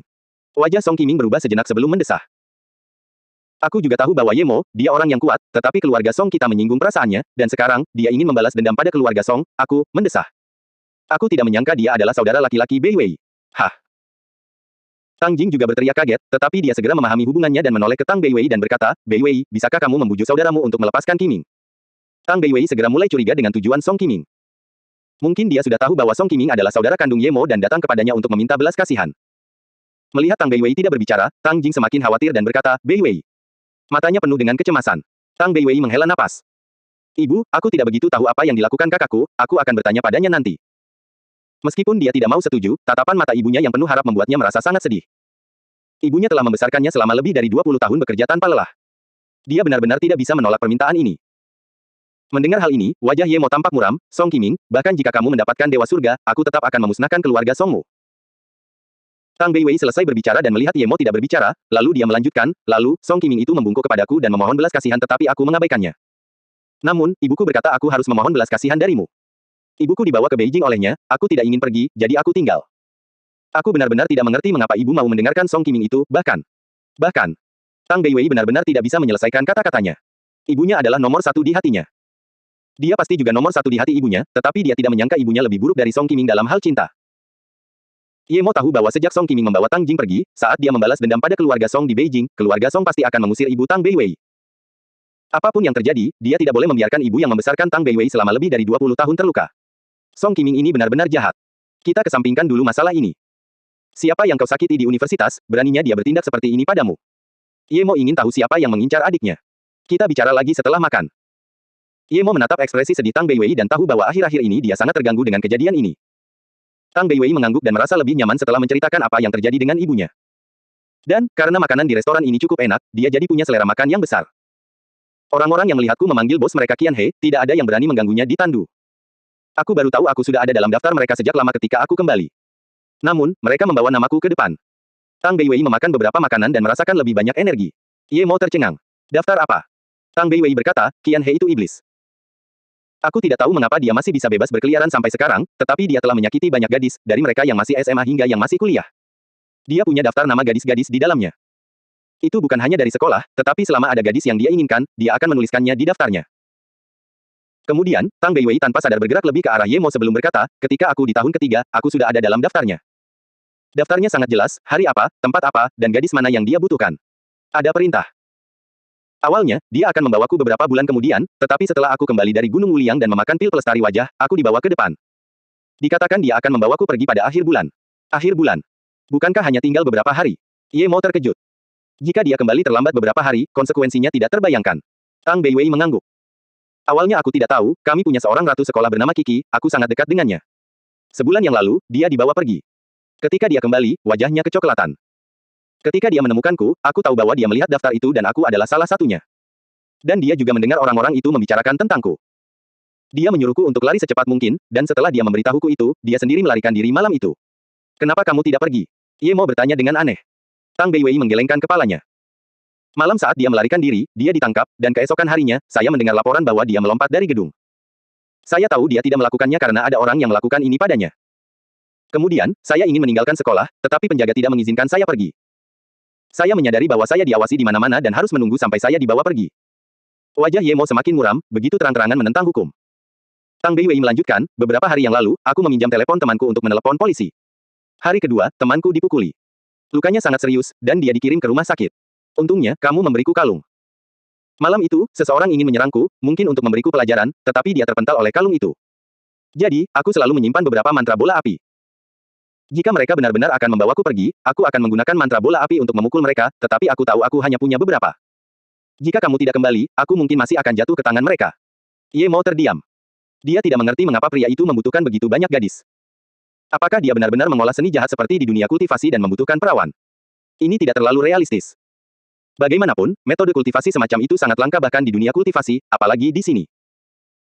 Wajah Song Qiming berubah sejenak sebelum mendesah. Aku juga tahu bahwa Ye Mo, dia orang yang kuat, tetapi keluarga Song kita menyinggung perasaannya, dan sekarang, dia ingin membalas dendam pada keluarga Song, aku, mendesah. Aku tidak menyangka dia adalah saudara laki-laki Bei Wei. Hah. Tang Jing juga berteriak kaget, tetapi dia segera memahami hubungannya dan menoleh ke Tang Bei Wei dan berkata, Bei Wei, bisakah kamu membujuk saudaramu untuk melepaskan Qiming? Tang Bei Wei segera mulai curiga dengan tujuan Song Qiming. Mungkin dia sudah tahu bahwa Song Qiming adalah saudara kandung Ye Mo dan datang kepadanya untuk meminta belas kasihan. Melihat Tang Bei Wei tidak berbicara, Tang Jing semakin khawatir dan berkata, Bei Wei. Matanya penuh dengan kecemasan. Tang Bei Wei menghela napas. Ibu, aku tidak begitu tahu apa yang dilakukan kakakku, aku akan bertanya padanya nanti. Meskipun dia tidak mau setuju, tatapan mata ibunya yang penuh harap membuatnya merasa sangat sedih. Ibunya telah membesarkannya selama lebih dari 20 tahun bekerja tanpa lelah. Dia benar-benar tidak bisa menolak permintaan ini. Mendengar hal ini, wajah Ye Mo tampak muram, Song Qiming, bahkan jika kamu mendapatkan Dewa Surga, aku tetap akan memusnahkan keluarga Songmu. Tang Bei Wei selesai berbicara dan melihat Ye Mo tidak berbicara, lalu dia melanjutkan, lalu, Song Qiming itu membungkuk kepadaku dan memohon belas kasihan tetapi aku mengabaikannya. Namun, ibuku berkata aku harus memohon belas kasihan darimu. Ibuku dibawa ke Beijing olehnya, aku tidak ingin pergi, jadi aku tinggal. Aku benar-benar tidak mengerti mengapa ibu mau mendengarkan Song Qiming itu, bahkan. Tang Bei Wei benar-benar tidak bisa menyelesaikan kata-katanya. Ibunya adalah nomor satu di hatinya. Dia pasti juga nomor satu di hati ibunya, tetapi dia tidak menyangka ibunya lebih buruk dari Song Qiming dalam hal cinta. Ye Mo tahu bahwa sejak Song Qiming membawa Tang Jing pergi, saat dia membalas dendam pada keluarga Song di Beijing, keluarga Song pasti akan mengusir ibu Tang Bei Wei. Apapun yang terjadi, dia tidak boleh membiarkan ibu yang membesarkan Tang Bei Wei selama lebih dari 20 tahun terluka. Song Qiming ini benar-benar jahat. Kita kesampingkan dulu masalah ini. Siapa yang kau sakiti di universitas, beraninya dia bertindak seperti ini padamu. Ye Mo ingin tahu siapa yang mengincar adiknya. Kita bicara lagi setelah makan. Ye Mo menatap ekspresi sedih Tang Bei Wei dan tahu bahwa akhir-akhir ini dia sangat terganggu dengan kejadian ini. Tang Bei Wei mengangguk dan merasa lebih nyaman setelah menceritakan apa yang terjadi dengan ibunya. Dan, karena makanan di restoran ini cukup enak, dia jadi punya selera makan yang besar. Orang-orang yang melihatku memanggil bos mereka Qian He, tidak ada yang berani mengganggunya di tandu. Aku baru tahu aku sudah ada dalam daftar mereka sejak lama ketika aku kembali. Namun, mereka membawa namaku ke depan. Tang Bei Wei memakan beberapa makanan dan merasakan lebih banyak energi. Ye Mo tercengang. Daftar apa? Tang Bei Wei berkata, Qian He itu iblis. Aku tidak tahu mengapa dia masih bisa bebas berkeliaran sampai sekarang, tetapi dia telah menyakiti banyak gadis, dari mereka yang masih SMA hingga yang masih kuliah. Dia punya daftar nama gadis-gadis di dalamnya. Itu bukan hanya dari sekolah, tetapi selama ada gadis yang dia inginkan, dia akan menuliskannya di daftarnya. Kemudian, Tang Bei Wei tanpa sadar bergerak lebih ke arah Ye Mo sebelum berkata, ketika aku di tahun ketiga, aku sudah ada dalam daftarnya. Daftarnya sangat jelas, hari apa, tempat apa, dan gadis mana yang dia butuhkan. Ada perintah. Awalnya, dia akan membawaku beberapa bulan kemudian, tetapi setelah aku kembali dari Gunung Wuliang dan memakan pil pelestari wajah, aku dibawa ke depan. Dikatakan dia akan membawaku pergi pada akhir bulan. Akhir bulan. Bukankah hanya tinggal beberapa hari? Ye Mo terkejut. Jika dia kembali terlambat beberapa hari, konsekuensinya tidak terbayangkan. Tang Bei Wei mengangguk. Awalnya aku tidak tahu, kami punya seorang ratu sekolah bernama Kiki, aku sangat dekat dengannya. Sebulan yang lalu, dia dibawa pergi. Ketika dia kembali, wajahnya kecoklatan. Ketika dia menemukanku, aku tahu bahwa dia melihat daftar itu dan aku adalah salah satunya. Dan dia juga mendengar orang-orang itu membicarakan tentangku. Dia menyuruhku untuk lari secepat mungkin, dan setelah dia memberitahuku itu, dia sendiri melarikan diri malam itu. Kenapa kamu tidak pergi? Ye Mo bertanya dengan aneh. Tang Bei Wei menggelengkan kepalanya. Malam saat dia melarikan diri, dia ditangkap, dan keesokan harinya, saya mendengar laporan bahwa dia melompat dari gedung. Saya tahu dia tidak melakukannya karena ada orang yang melakukan ini padanya. Kemudian, saya ingin meninggalkan sekolah, tetapi penjaga tidak mengizinkan saya pergi. Saya menyadari bahwa saya diawasi di mana-mana dan harus menunggu sampai saya dibawa pergi. Wajah Ye Mo semakin muram, begitu terang-terangan menentang hukum. Tang Bei Wei melanjutkan, beberapa hari yang lalu, aku meminjam telepon temanku untuk menelepon polisi. Hari kedua, temanku dipukuli. Lukanya sangat serius, dan dia dikirim ke rumah sakit. Untungnya, kamu memberiku kalung. Malam itu, seseorang ingin menyerangku, mungkin untuk memberiku pelajaran, tetapi dia terpental oleh kalung itu. Jadi, aku selalu menyimpan beberapa mantra bola api. Jika mereka benar-benar akan membawaku pergi, aku akan menggunakan mantra bola api untuk memukul mereka, tetapi aku tahu aku hanya punya beberapa. Jika kamu tidak kembali, aku mungkin masih akan jatuh ke tangan mereka. Ye Mo terdiam. Dia tidak mengerti mengapa pria itu membutuhkan begitu banyak gadis. Apakah dia benar-benar mengolah seni jahat seperti di dunia kultivasi dan membutuhkan perawan? Ini tidak terlalu realistis. Bagaimanapun, metode kultivasi semacam itu sangat langka bahkan di dunia kultivasi, apalagi di sini.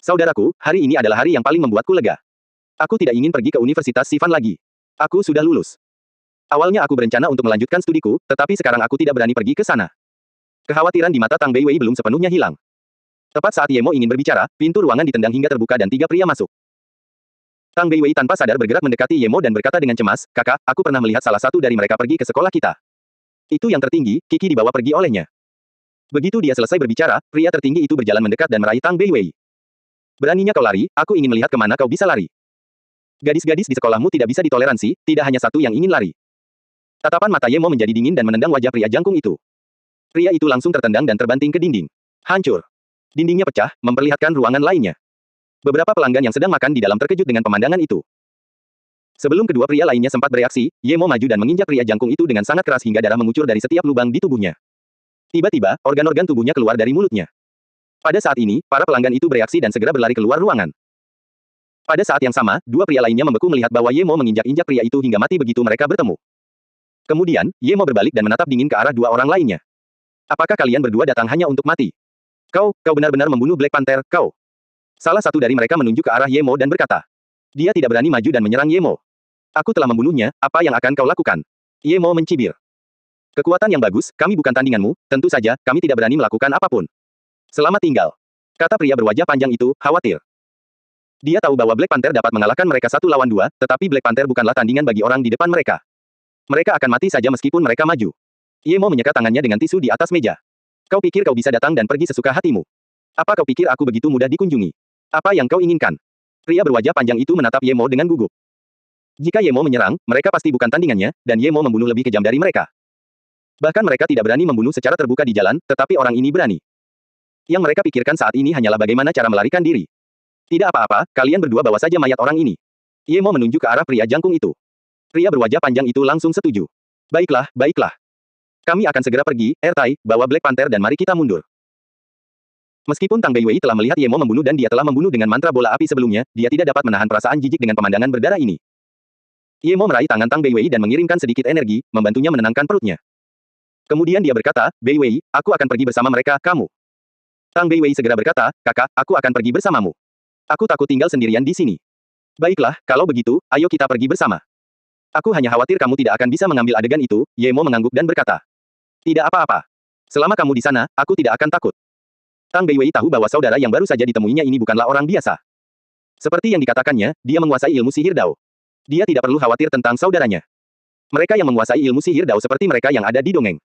Saudaraku, hari ini adalah hari yang paling membuatku lega. Aku tidak ingin pergi ke Universitas Sifan lagi. Aku sudah lulus. Awalnya aku berencana untuk melanjutkan studiku, tetapi sekarang aku tidak berani pergi ke sana. Kekhawatiran di mata Tang Beiwei belum sepenuhnya hilang. Tepat saat Ye Mo ingin berbicara, pintu ruangan ditendang hingga terbuka dan 3 pria masuk. Tang Beiwei tanpa sadar bergerak mendekati Ye Mo dan berkata dengan cemas, "Kakak, aku pernah melihat salah satu dari mereka pergi ke sekolah kita. Itu yang tertinggi, Kiki dibawa pergi olehnya." Begitu dia selesai berbicara, pria tertinggi itu berjalan mendekat dan meraih Tang Beiwei. "Beraninya kau lari, aku ingin melihat kemana kau bisa lari. Gadis-gadis di sekolahmu tidak bisa ditoleransi, tidak hanya satu yang ingin lari." Tatapan mata Ye Mo menjadi dingin dan menendang wajah pria jangkung itu. Pria itu langsung tertendang dan terbanting ke dinding. Hancur. Dindingnya pecah, memperlihatkan ruangan lainnya. Beberapa pelanggan yang sedang makan di dalam terkejut dengan pemandangan itu. Sebelum kedua pria lainnya sempat bereaksi, Ye Mo maju dan menginjak pria jangkung itu dengan sangat keras hingga darah mengucur dari setiap lubang di tubuhnya. Tiba-tiba, organ-organ tubuhnya keluar dari mulutnya. Pada saat ini, para pelanggan itu bereaksi dan segera berlari keluar ruangan. Pada saat yang sama, dua pria lainnya membeku melihat bahwa Ye Mo menginjak-injak pria itu hingga mati begitu mereka bertemu. Kemudian, Ye Mo berbalik dan menatap dingin ke arah dua orang lainnya. "Apakah kalian berdua datang hanya untuk mati? Kau benar-benar membunuh Black Panther, kau." Salah satu dari mereka menunjuk ke arah Ye Mo dan berkata. Dia tidak berani maju dan menyerang Ye Mo. "Aku telah membunuhnya, apa yang akan kau lakukan?" Ye Mo mencibir. "Kekuatan yang bagus, kami bukan tandinganmu, tentu saja, kami tidak berani melakukan apapun. Selamat tinggal," kata pria berwajah panjang itu, khawatir. Dia tahu bahwa Black Panther dapat mengalahkan mereka 1 lawan 2, tetapi Black Panther bukanlah tandingan bagi orang di depan mereka. Mereka akan mati saja meskipun mereka maju. Ye Mo menyekat tangannya dengan tisu di atas meja. "Kau pikir kau bisa datang dan pergi sesuka hatimu? Apa kau pikir aku begitu mudah dikunjungi? Apa yang kau inginkan?" Pria berwajah panjang itu menatap Ye Mo dengan gugup. Jika Ye Mo menyerang, mereka pasti bukan tandingannya, dan Ye Mo membunuh lebih kejam dari mereka. Bahkan mereka tidak berani membunuh secara terbuka di jalan, tetapi orang ini berani. Yang mereka pikirkan saat ini hanyalah bagaimana cara melarikan diri. "Tidak apa-apa, kalian berdua bawa saja mayat orang ini." Ye Mo menunjuk ke arah pria jangkung itu. Pria berwajah panjang itu langsung setuju. "Baiklah, baiklah. Kami akan segera pergi, Ertai, bawa Black Panther dan mari kita mundur." Meskipun Tang Beiwei telah melihat Ye Mo membunuh dan dia telah membunuh dengan mantra bola api sebelumnya, dia tidak dapat menahan perasaan jijik dengan pemandangan berdarah ini. Ye Mo meraih tangan Tang Beiwei dan mengirimkan sedikit energi, membantunya menenangkan perutnya. Kemudian dia berkata, "Beiwei, aku akan pergi bersama mereka, kamu." Tang Beiwei segera berkata, "Kakak, aku akan pergi bersamamu. Aku takut tinggal sendirian di sini." "Baiklah, kalau begitu, ayo kita pergi bersama. Aku hanya khawatir kamu tidak akan bisa mengambil adegan itu." Ye Mo mengangguk dan berkata, "Tidak apa-apa. Selama kamu di sana, aku tidak akan takut." Tang Beiwei tahu bahwa saudara yang baru saja ditemuinya ini bukanlah orang biasa. Seperti yang dikatakannya, dia menguasai ilmu sihir Dao. Dia tidak perlu khawatir tentang saudaranya. Mereka yang menguasai ilmu sihir Dao seperti mereka yang ada di dongeng.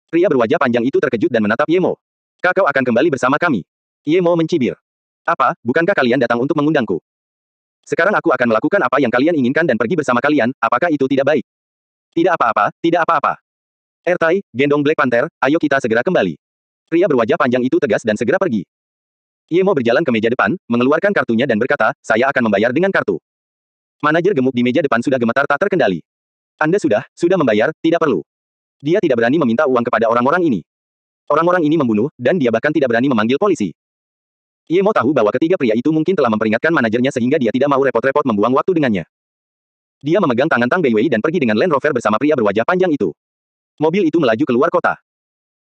Pria berwajah panjang itu terkejut dan menatap Ye Mo. "Kau akan kembali bersama kami." Ye Mo mencibir. "Apa, bukankah kalian datang untuk mengundangku? Sekarang aku akan melakukan apa yang kalian inginkan dan pergi bersama kalian, apakah itu tidak baik?" "Tidak apa-apa, tidak apa-apa. Ertai, gendong Black Panther, ayo kita segera kembali." Pria berwajah panjang itu tegas dan segera pergi. Ye Mo berjalan ke meja depan, mengeluarkan kartunya dan berkata, "Saya akan membayar dengan kartu." Manajer gemuk di meja depan sudah gemetar tak terkendali. "Anda sudah membayar, tidak perlu." Dia tidak berani meminta uang kepada orang-orang ini. Orang-orang ini membunuh, dan dia bahkan tidak berani memanggil polisi. Ye Mo tahu bahwa ketiga pria itu mungkin telah memperingatkan manajernya sehingga dia tidak mau repot-repot membuang waktu dengannya. Dia memegang tangan Tang Beiwei dan pergi dengan Land Rover bersama pria berwajah panjang itu. Mobil itu melaju keluar kota.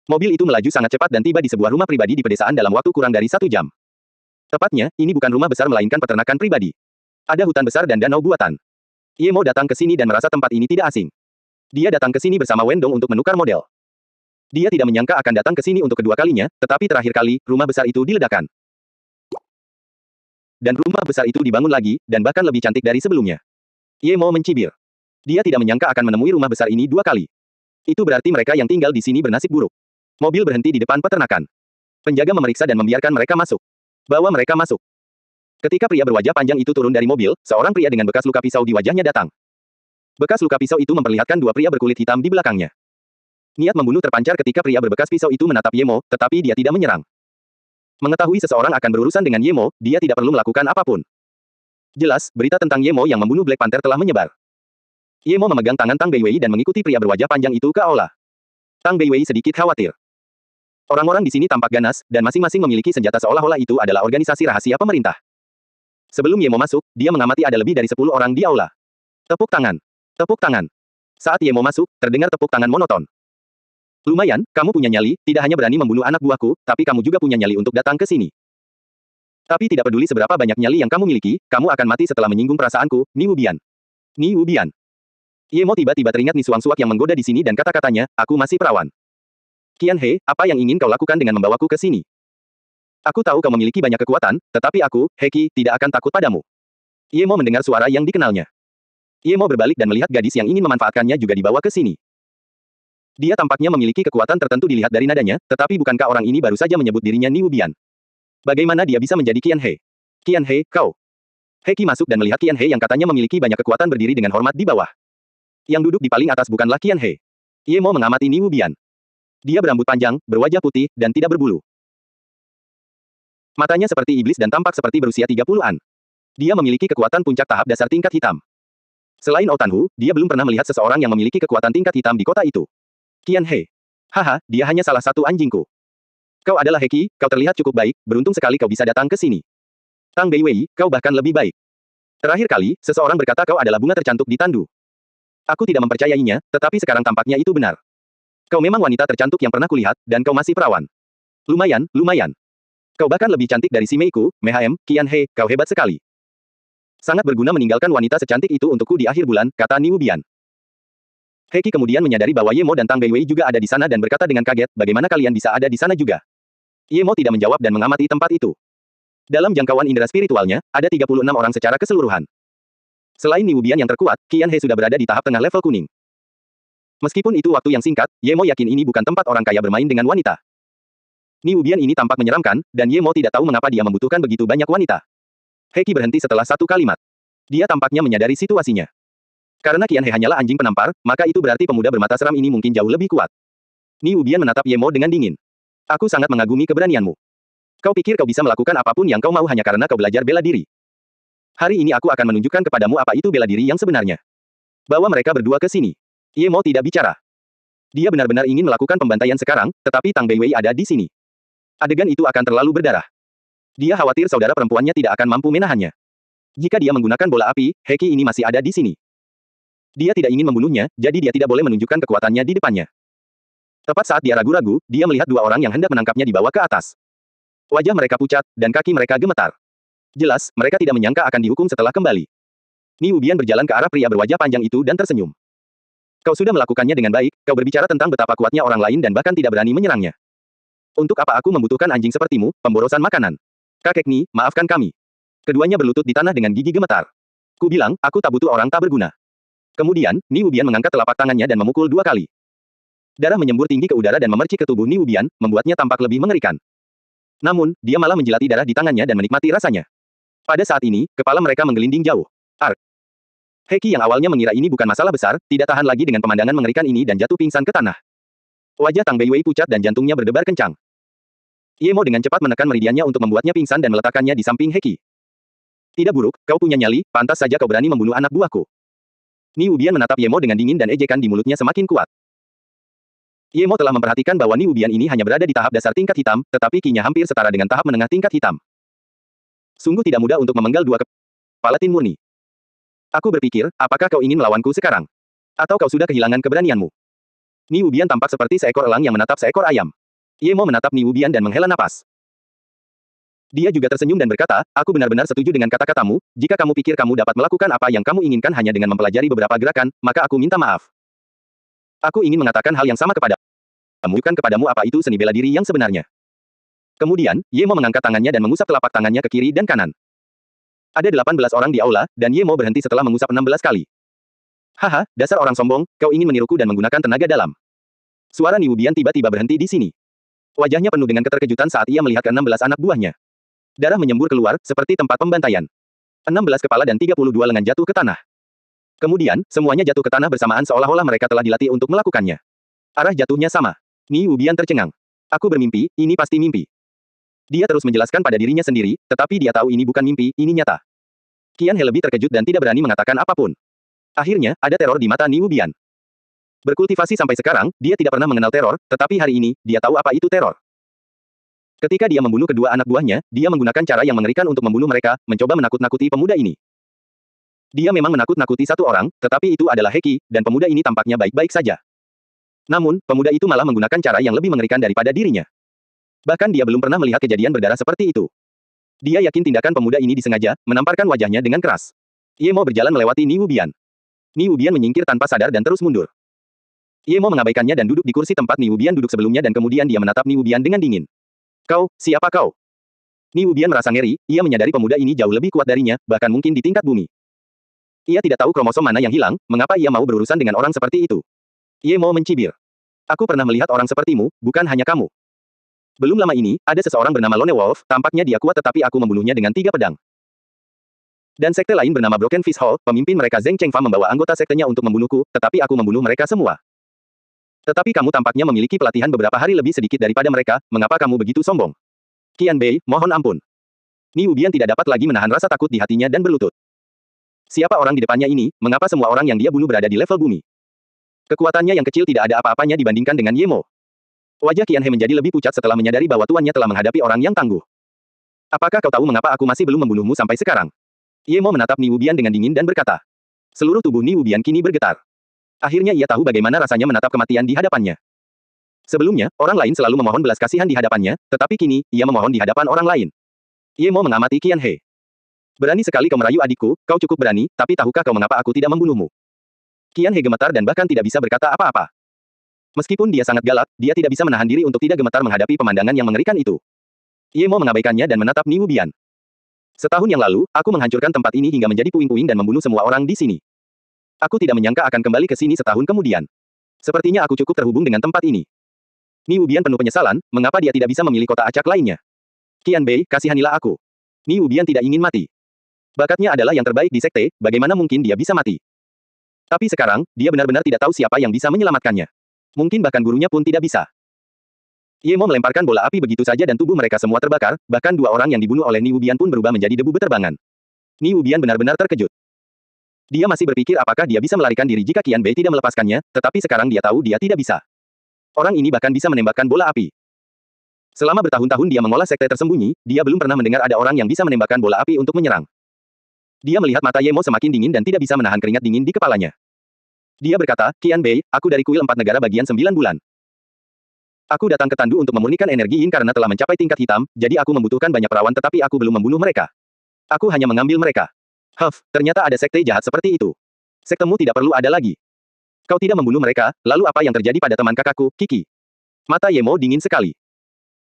Mobil itu melaju sangat cepat dan tiba di sebuah rumah pribadi di pedesaan dalam waktu kurang dari 1 jam. Tepatnya, ini bukan rumah besar melainkan peternakan pribadi. Ada hutan besar dan danau buatan. Ye Mo datang ke sini dan merasa tempat ini tidak asing. Dia datang ke sini bersama Wendong untuk menukar model. Dia tidak menyangka akan datang ke sini untuk kedua kalinya, tetapi terakhir kali, rumah besar itu diledakkan. Dan rumah besar itu dibangun lagi, dan bahkan lebih cantik dari sebelumnya. Ye Mo mencibir. Dia tidak menyangka akan menemui rumah besar ini 2 kali. Itu berarti mereka yang tinggal di sini bernasib buruk. Mobil berhenti di depan peternakan. Penjaga memeriksa dan membiarkan mereka masuk. Bawa mereka masuk. Ketika pria berwajah panjang itu turun dari mobil, seorang pria dengan bekas luka pisau di wajahnya datang. Bekas luka pisau itu memperlihatkan 2 pria berkulit hitam di belakangnya. Niat membunuh terpancar ketika pria berbekas pisau itu menatap Ye Mo, tetapi dia tidak menyerang. Mengetahui seseorang akan berurusan dengan Ye Mo, dia tidak perlu melakukan apapun. Jelas, berita tentang Ye Mo yang membunuh Black Panther telah menyebar. Ye Mo memegang tangan Tang Beiwei dan mengikuti pria berwajah panjang itu ke aula. Tang Beiwei sedikit khawatir. Orang-orang di sini tampak ganas, dan masing-masing memiliki senjata seolah-olah itu adalah organisasi rahasia pemerintah. Sebelum Ye Mo masuk, dia mengamati ada lebih dari 10 orang di aula. Tepuk tangan. Tepuk tangan. Saat Ye Mo masuk, terdengar tepuk tangan monoton. "Lumayan, kamu punya nyali, tidak hanya berani membunuh anak buahku, tapi kamu juga punya nyali untuk datang ke sini. Tapi tidak peduli seberapa banyak nyali yang kamu miliki, kamu akan mati setelah menyinggung perasaanku, Ni Wubian." Ni Wubian. Ye Mo tiba-tiba teringat Ni Suang Suak yang menggoda di sini dan kata-katanya, aku masih perawan. Qian He, apa yang ingin kau lakukan dengan membawaku ke sini? Aku tahu kau memiliki banyak kekuatan, tetapi aku, Heki, tidak akan takut padamu. Ye Mo mendengar suara yang dikenalnya. Ye Mo berbalik dan melihat gadis yang ingin memanfaatkannya juga dibawa ke sini. Dia tampaknya memiliki kekuatan tertentu dilihat dari nadanya, tetapi bukankah orang ini baru saja menyebut dirinya Ni Wubian? Bagaimana dia bisa menjadi Qian He? Qian He, kau. Heki masuk dan melihat Qian He yang katanya memiliki banyak kekuatan berdiri dengan hormat di bawah. Yang duduk di paling atas bukanlah Qian He. Ye Mo mengamati Ni Wubian. Dia berambut panjang, berwajah putih, dan tidak berbulu. Matanya seperti iblis dan tampak seperti berusia 30-an. Dia memiliki kekuatan puncak tahap dasar tingkat hitam. Selain Otanhu, dia belum pernah melihat seseorang yang memiliki kekuatan tingkat hitam di kota itu. Qian He. Haha, dia hanya salah satu anjingku. Kau adalah Heki, kau terlihat cukup baik, beruntung sekali kau bisa datang ke sini. Tang Beiwei, kau bahkan lebih baik. Terakhir kali, seseorang berkata kau adalah bunga tercantik di tandu. Aku tidak mempercayainya, tetapi sekarang tampaknya itu benar. Kau memang wanita tercantik yang pernah kulihat, dan kau masih perawan. Lumayan, lumayan. Kau bahkan lebih cantik dari si Meiku, Mehm, Qian He, kau hebat sekali. Sangat berguna meninggalkan wanita secantik itu untukku di akhir bulan, kata Ni Wubian. Heki kemudian menyadari bahwa Ye Mo dan Tang Beiwei juga ada di sana dan berkata dengan kaget, bagaimana kalian bisa ada di sana juga? Ye Mo tidak menjawab dan mengamati tempat itu. Dalam jangkauan indera spiritualnya, ada 36 orang secara keseluruhan. Selain Ni Wubian yang terkuat, Qian He sudah berada di tahap tengah level kuning. Meskipun itu waktu yang singkat, Ye Mo yakin ini bukan tempat orang kaya bermain dengan wanita. Ni Wubian ini tampak menyeramkan, dan Ye Mo tidak tahu mengapa dia membutuhkan begitu banyak wanita. Heki berhenti setelah satu kalimat. Dia tampaknya menyadari situasinya. Karena Qian He hanyalah anjing penampar, maka itu berarti pemuda bermata seram ini mungkin jauh lebih kuat. Ni Wubian menatap Ye Mo dengan dingin. Aku sangat mengagumi keberanianmu. Kau pikir kau bisa melakukan apapun yang kau mau hanya karena kau belajar bela diri. Hari ini aku akan menunjukkan kepadamu apa itu bela diri yang sebenarnya. Bawa mereka berdua ke sini. Ye Mo tidak bicara. Dia benar-benar ingin melakukan pembantaian sekarang, tetapi Tang Beiwei ada di sini. Adegan itu akan terlalu berdarah. Dia khawatir saudara perempuannya tidak akan mampu menahannya. Jika dia menggunakan bola api, Heki ini masih ada di sini. Dia tidak ingin membunuhnya, jadi dia tidak boleh menunjukkan kekuatannya di depannya. Tepat saat dia ragu-ragu, dia melihat dua orang yang hendak menangkapnya dibawa ke atas. Wajah mereka pucat, dan kaki mereka gemetar. Jelas, mereka tidak menyangka akan dihukum setelah kembali. Ni Wubian berjalan ke arah pria berwajah panjang itu dan tersenyum. Kau sudah melakukannya dengan baik, kau berbicara tentang betapa kuatnya orang lain dan bahkan tidak berani menyerangnya. Untuk apa aku membutuhkan anjing sepertimu, pemborosan makanan? Kakek Ni, maafkan kami. Keduanya berlutut di tanah dengan gigi gemetar. Ku bilang, aku tak butuh orang tak berguna. Kemudian, Ni Wubian mengangkat telapak tangannya dan memukul 2 kali. Darah menyembur tinggi ke udara dan memercik ke tubuh Ni Wubian, membuatnya tampak lebih mengerikan. Namun, dia malah menjilati darah di tangannya dan menikmati rasanya. Pada saat ini, kepala mereka menggelinding jauh. Ark. Heki yang awalnya mengira ini bukan masalah besar, tidak tahan lagi dengan pemandangan mengerikan ini dan jatuh pingsan ke tanah. Wajah Tang Beiwei pucat dan jantungnya berdebar kencang. Ye Mo dengan cepat menekan meridiannya untuk membuatnya pingsan dan meletakkannya di samping Heki. Tidak buruk, kau punya nyali, pantas saja kau berani membunuh anak buahku. Ni Wubian menatap Ye Mo dengan dingin dan ejekan di mulutnya semakin kuat. Ye Mo telah memperhatikan bahwa Ni Wubian ini hanya berada di tahap dasar tingkat hitam, tetapi kinya hampir setara dengan tahap menengah tingkat hitam. Sungguh tidak mudah untuk memenggal dua kepala tin murni. Aku berpikir, apakah kau ingin melawanku sekarang? Atau kau sudah kehilangan keberanianmu? Ni Wubian tampak seperti seekor elang yang menatap seekor ayam. Ye Mo menatap Ni Wubian dan menghela napas. Dia juga tersenyum dan berkata, aku benar-benar setuju dengan kata-katamu, jika kamu pikir kamu dapat melakukan apa yang kamu inginkan hanya dengan mempelajari beberapa gerakan, maka aku minta maaf. Aku ingin mengatakan hal yang sama kepadamu. Tunjukkan kepadamu apa itu seni bela diri yang sebenarnya. Kemudian, Ye Mo mengangkat tangannya dan mengusap telapak tangannya ke kiri dan kanan. Ada 18 orang di aula, dan Ye Mo berhenti setelah mengusap 16 kali. Haha, dasar orang sombong, kau ingin meniruku dan menggunakan tenaga dalam. Suara Ni Wubian tiba-tiba berhenti di sini. Wajahnya penuh dengan keterkejutan saat ia melihat ke-16 anak buahnya. Darah menyembur keluar, seperti tempat pembantaian. 16 kepala dan 32 lengan jatuh ke tanah. Kemudian, semuanya jatuh ke tanah bersamaan seolah-olah mereka telah dilatih untuk melakukannya. Arah jatuhnya sama. Ni Wubian tercengang. Aku bermimpi, ini pasti mimpi. Dia terus menjelaskan pada dirinya sendiri, tetapi dia tahu ini bukan mimpi, ini nyata. Qian He lebih terkejut dan tidak berani mengatakan apapun. Akhirnya, ada teror di mata Ni Wubian. Berkultivasi sampai sekarang, dia tidak pernah mengenal teror, tetapi hari ini, dia tahu apa itu teror. Ketika dia membunuh kedua anak buahnya, dia menggunakan cara yang mengerikan untuk membunuh mereka, mencoba menakut-nakuti pemuda ini. Dia memang menakut-nakuti satu orang, tetapi itu adalah Heki, dan pemuda ini tampaknya baik-baik saja. Namun, pemuda itu malah menggunakan cara yang lebih mengerikan daripada dirinya. Bahkan dia belum pernah melihat kejadian berdarah seperti itu. Dia yakin tindakan pemuda ini disengaja, menamparkan wajahnya dengan keras. Ye Mo berjalan melewati Ni Wubian. Ni Wubian menyingkir tanpa sadar dan terus mundur. Ye Mo mengabaikannya dan duduk di kursi tempat Ni Wubian duduk sebelumnya dan kemudian dia menatap Ni Wubian dengan dingin. Kau, siapa kau? Ni Wubian merasa ngeri, ia menyadari pemuda ini jauh lebih kuat darinya, bahkan mungkin di tingkat bumi. Ia tidak tahu kromosom mana yang hilang, mengapa ia mau berurusan dengan orang seperti itu. Ye Mo mencibir. Aku pernah melihat orang sepertimu, bukan hanya kamu. Belum lama ini, ada seseorang bernama Lone Wolf, tampaknya dia kuat tetapi aku membunuhnya dengan 3 pedang. Dan sekte lain bernama Broken Fish Hall, pemimpin mereka Zheng Chengfa membawa anggota sektenya untuk membunuhku, tetapi aku membunuh mereka semua. Tetapi kamu tampaknya memiliki pelatihan beberapa hari lebih sedikit daripada mereka, mengapa kamu begitu sombong? Qian Bei, mohon ampun. Ni Wubian tidak dapat lagi menahan rasa takut di hatinya dan berlutut. Siapa orang di depannya ini, mengapa semua orang yang dia bunuh berada di level bumi? Kekuatannya yang kecil tidak ada apa-apanya dibandingkan dengan Ye Mo. Wajah Qian He menjadi lebih pucat setelah menyadari bahwa tuannya telah menghadapi orang yang tangguh. Apakah kau tahu mengapa aku masih belum membunuhmu sampai sekarang? Ye Mo menatap Ni Wubian dengan dingin dan berkata. Seluruh tubuh Ni Wubian kini bergetar. Akhirnya ia tahu bagaimana rasanya menatap kematian di hadapannya. Sebelumnya, orang lain selalu memohon belas kasihan di hadapannya, tetapi kini, ia memohon di hadapan orang lain. Ye Mo mengamati Qian He. Berani sekali kau merayu adikku, kau cukup berani, tapi tahukah kau mengapa aku tidak membunuhmu? Qian He gemetar dan bahkan tidak bisa berkata apa-apa. Meskipun dia sangat galak, dia tidak bisa menahan diri untuk tidak gemetar menghadapi pemandangan yang mengerikan itu. Ye Mo mengabaikannya dan menatap Ni Wubian. Setahun yang lalu, aku menghancurkan tempat ini hingga menjadi puing-puing dan membunuh semua orang di sini. Aku tidak menyangka akan kembali ke sini setahun kemudian. Sepertinya aku cukup terhubung dengan tempat ini. Ni Wubian penuh penyesalan, mengapa dia tidak bisa memilih kota acak lainnya? Qian Bei, kasihanilah aku. Ni Wubian tidak ingin mati. Bakatnya adalah yang terbaik di sekte, bagaimana mungkin dia bisa mati? Tapi sekarang, dia benar-benar tidak tahu siapa yang bisa menyelamatkannya. Mungkin bahkan gurunya pun tidak bisa. Ye Mo melemparkan bola api begitu saja dan tubuh mereka semua terbakar, bahkan 2 orang yang dibunuh oleh Ni Wubian pun berubah menjadi debu beterbangan. Ni Wubian benar-benar terkejut. Dia masih berpikir apakah dia bisa melarikan diri jika Qian Bei tidak melepaskannya, tetapi sekarang dia tahu dia tidak bisa. Orang ini bahkan bisa menembakkan bola api. Selama bertahun-tahun dia mengolah sekte tersembunyi, dia belum pernah mendengar ada orang yang bisa menembakkan bola api untuk menyerang. Dia melihat mata Ye Mo semakin dingin dan tidak bisa menahan keringat dingin di kepalanya. Dia berkata, Qian Bei, aku dari kuil 4 negara bagian 9 bulan. Aku datang ke Tandu untuk memurnikan energi yin karena telah mencapai tingkat hitam, jadi aku membutuhkan banyak perawan tetapi aku belum membunuh mereka. Aku hanya mengambil mereka. Ternyata ada sekte jahat seperti itu. Sektemu tidak perlu ada lagi. Kau tidak membunuh mereka, lalu apa yang terjadi pada teman kakakku, Kiki? Mata Ye Mo dingin sekali.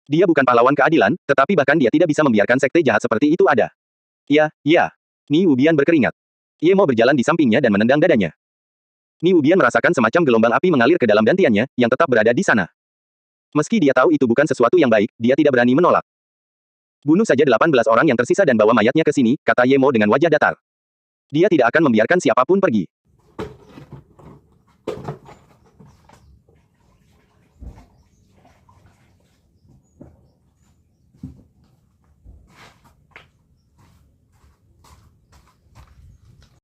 Dia bukan pahlawan keadilan, tetapi bahkan dia tidak bisa membiarkan sekte jahat seperti itu ada. Ya. Ni Wubian berkeringat. Ye Mo berjalan di sampingnya dan menendang dadanya. Ni Wubian merasakan semacam gelombang api mengalir ke dalam dantiannya, yang tetap berada di sana. Meski dia tahu itu bukan sesuatu yang baik, dia tidak berani menolak. Bunuh saja 18 orang yang tersisa dan bawa mayatnya ke sini, kata Ye Mo dengan wajah datar. Dia tidak akan membiarkan siapapun pergi.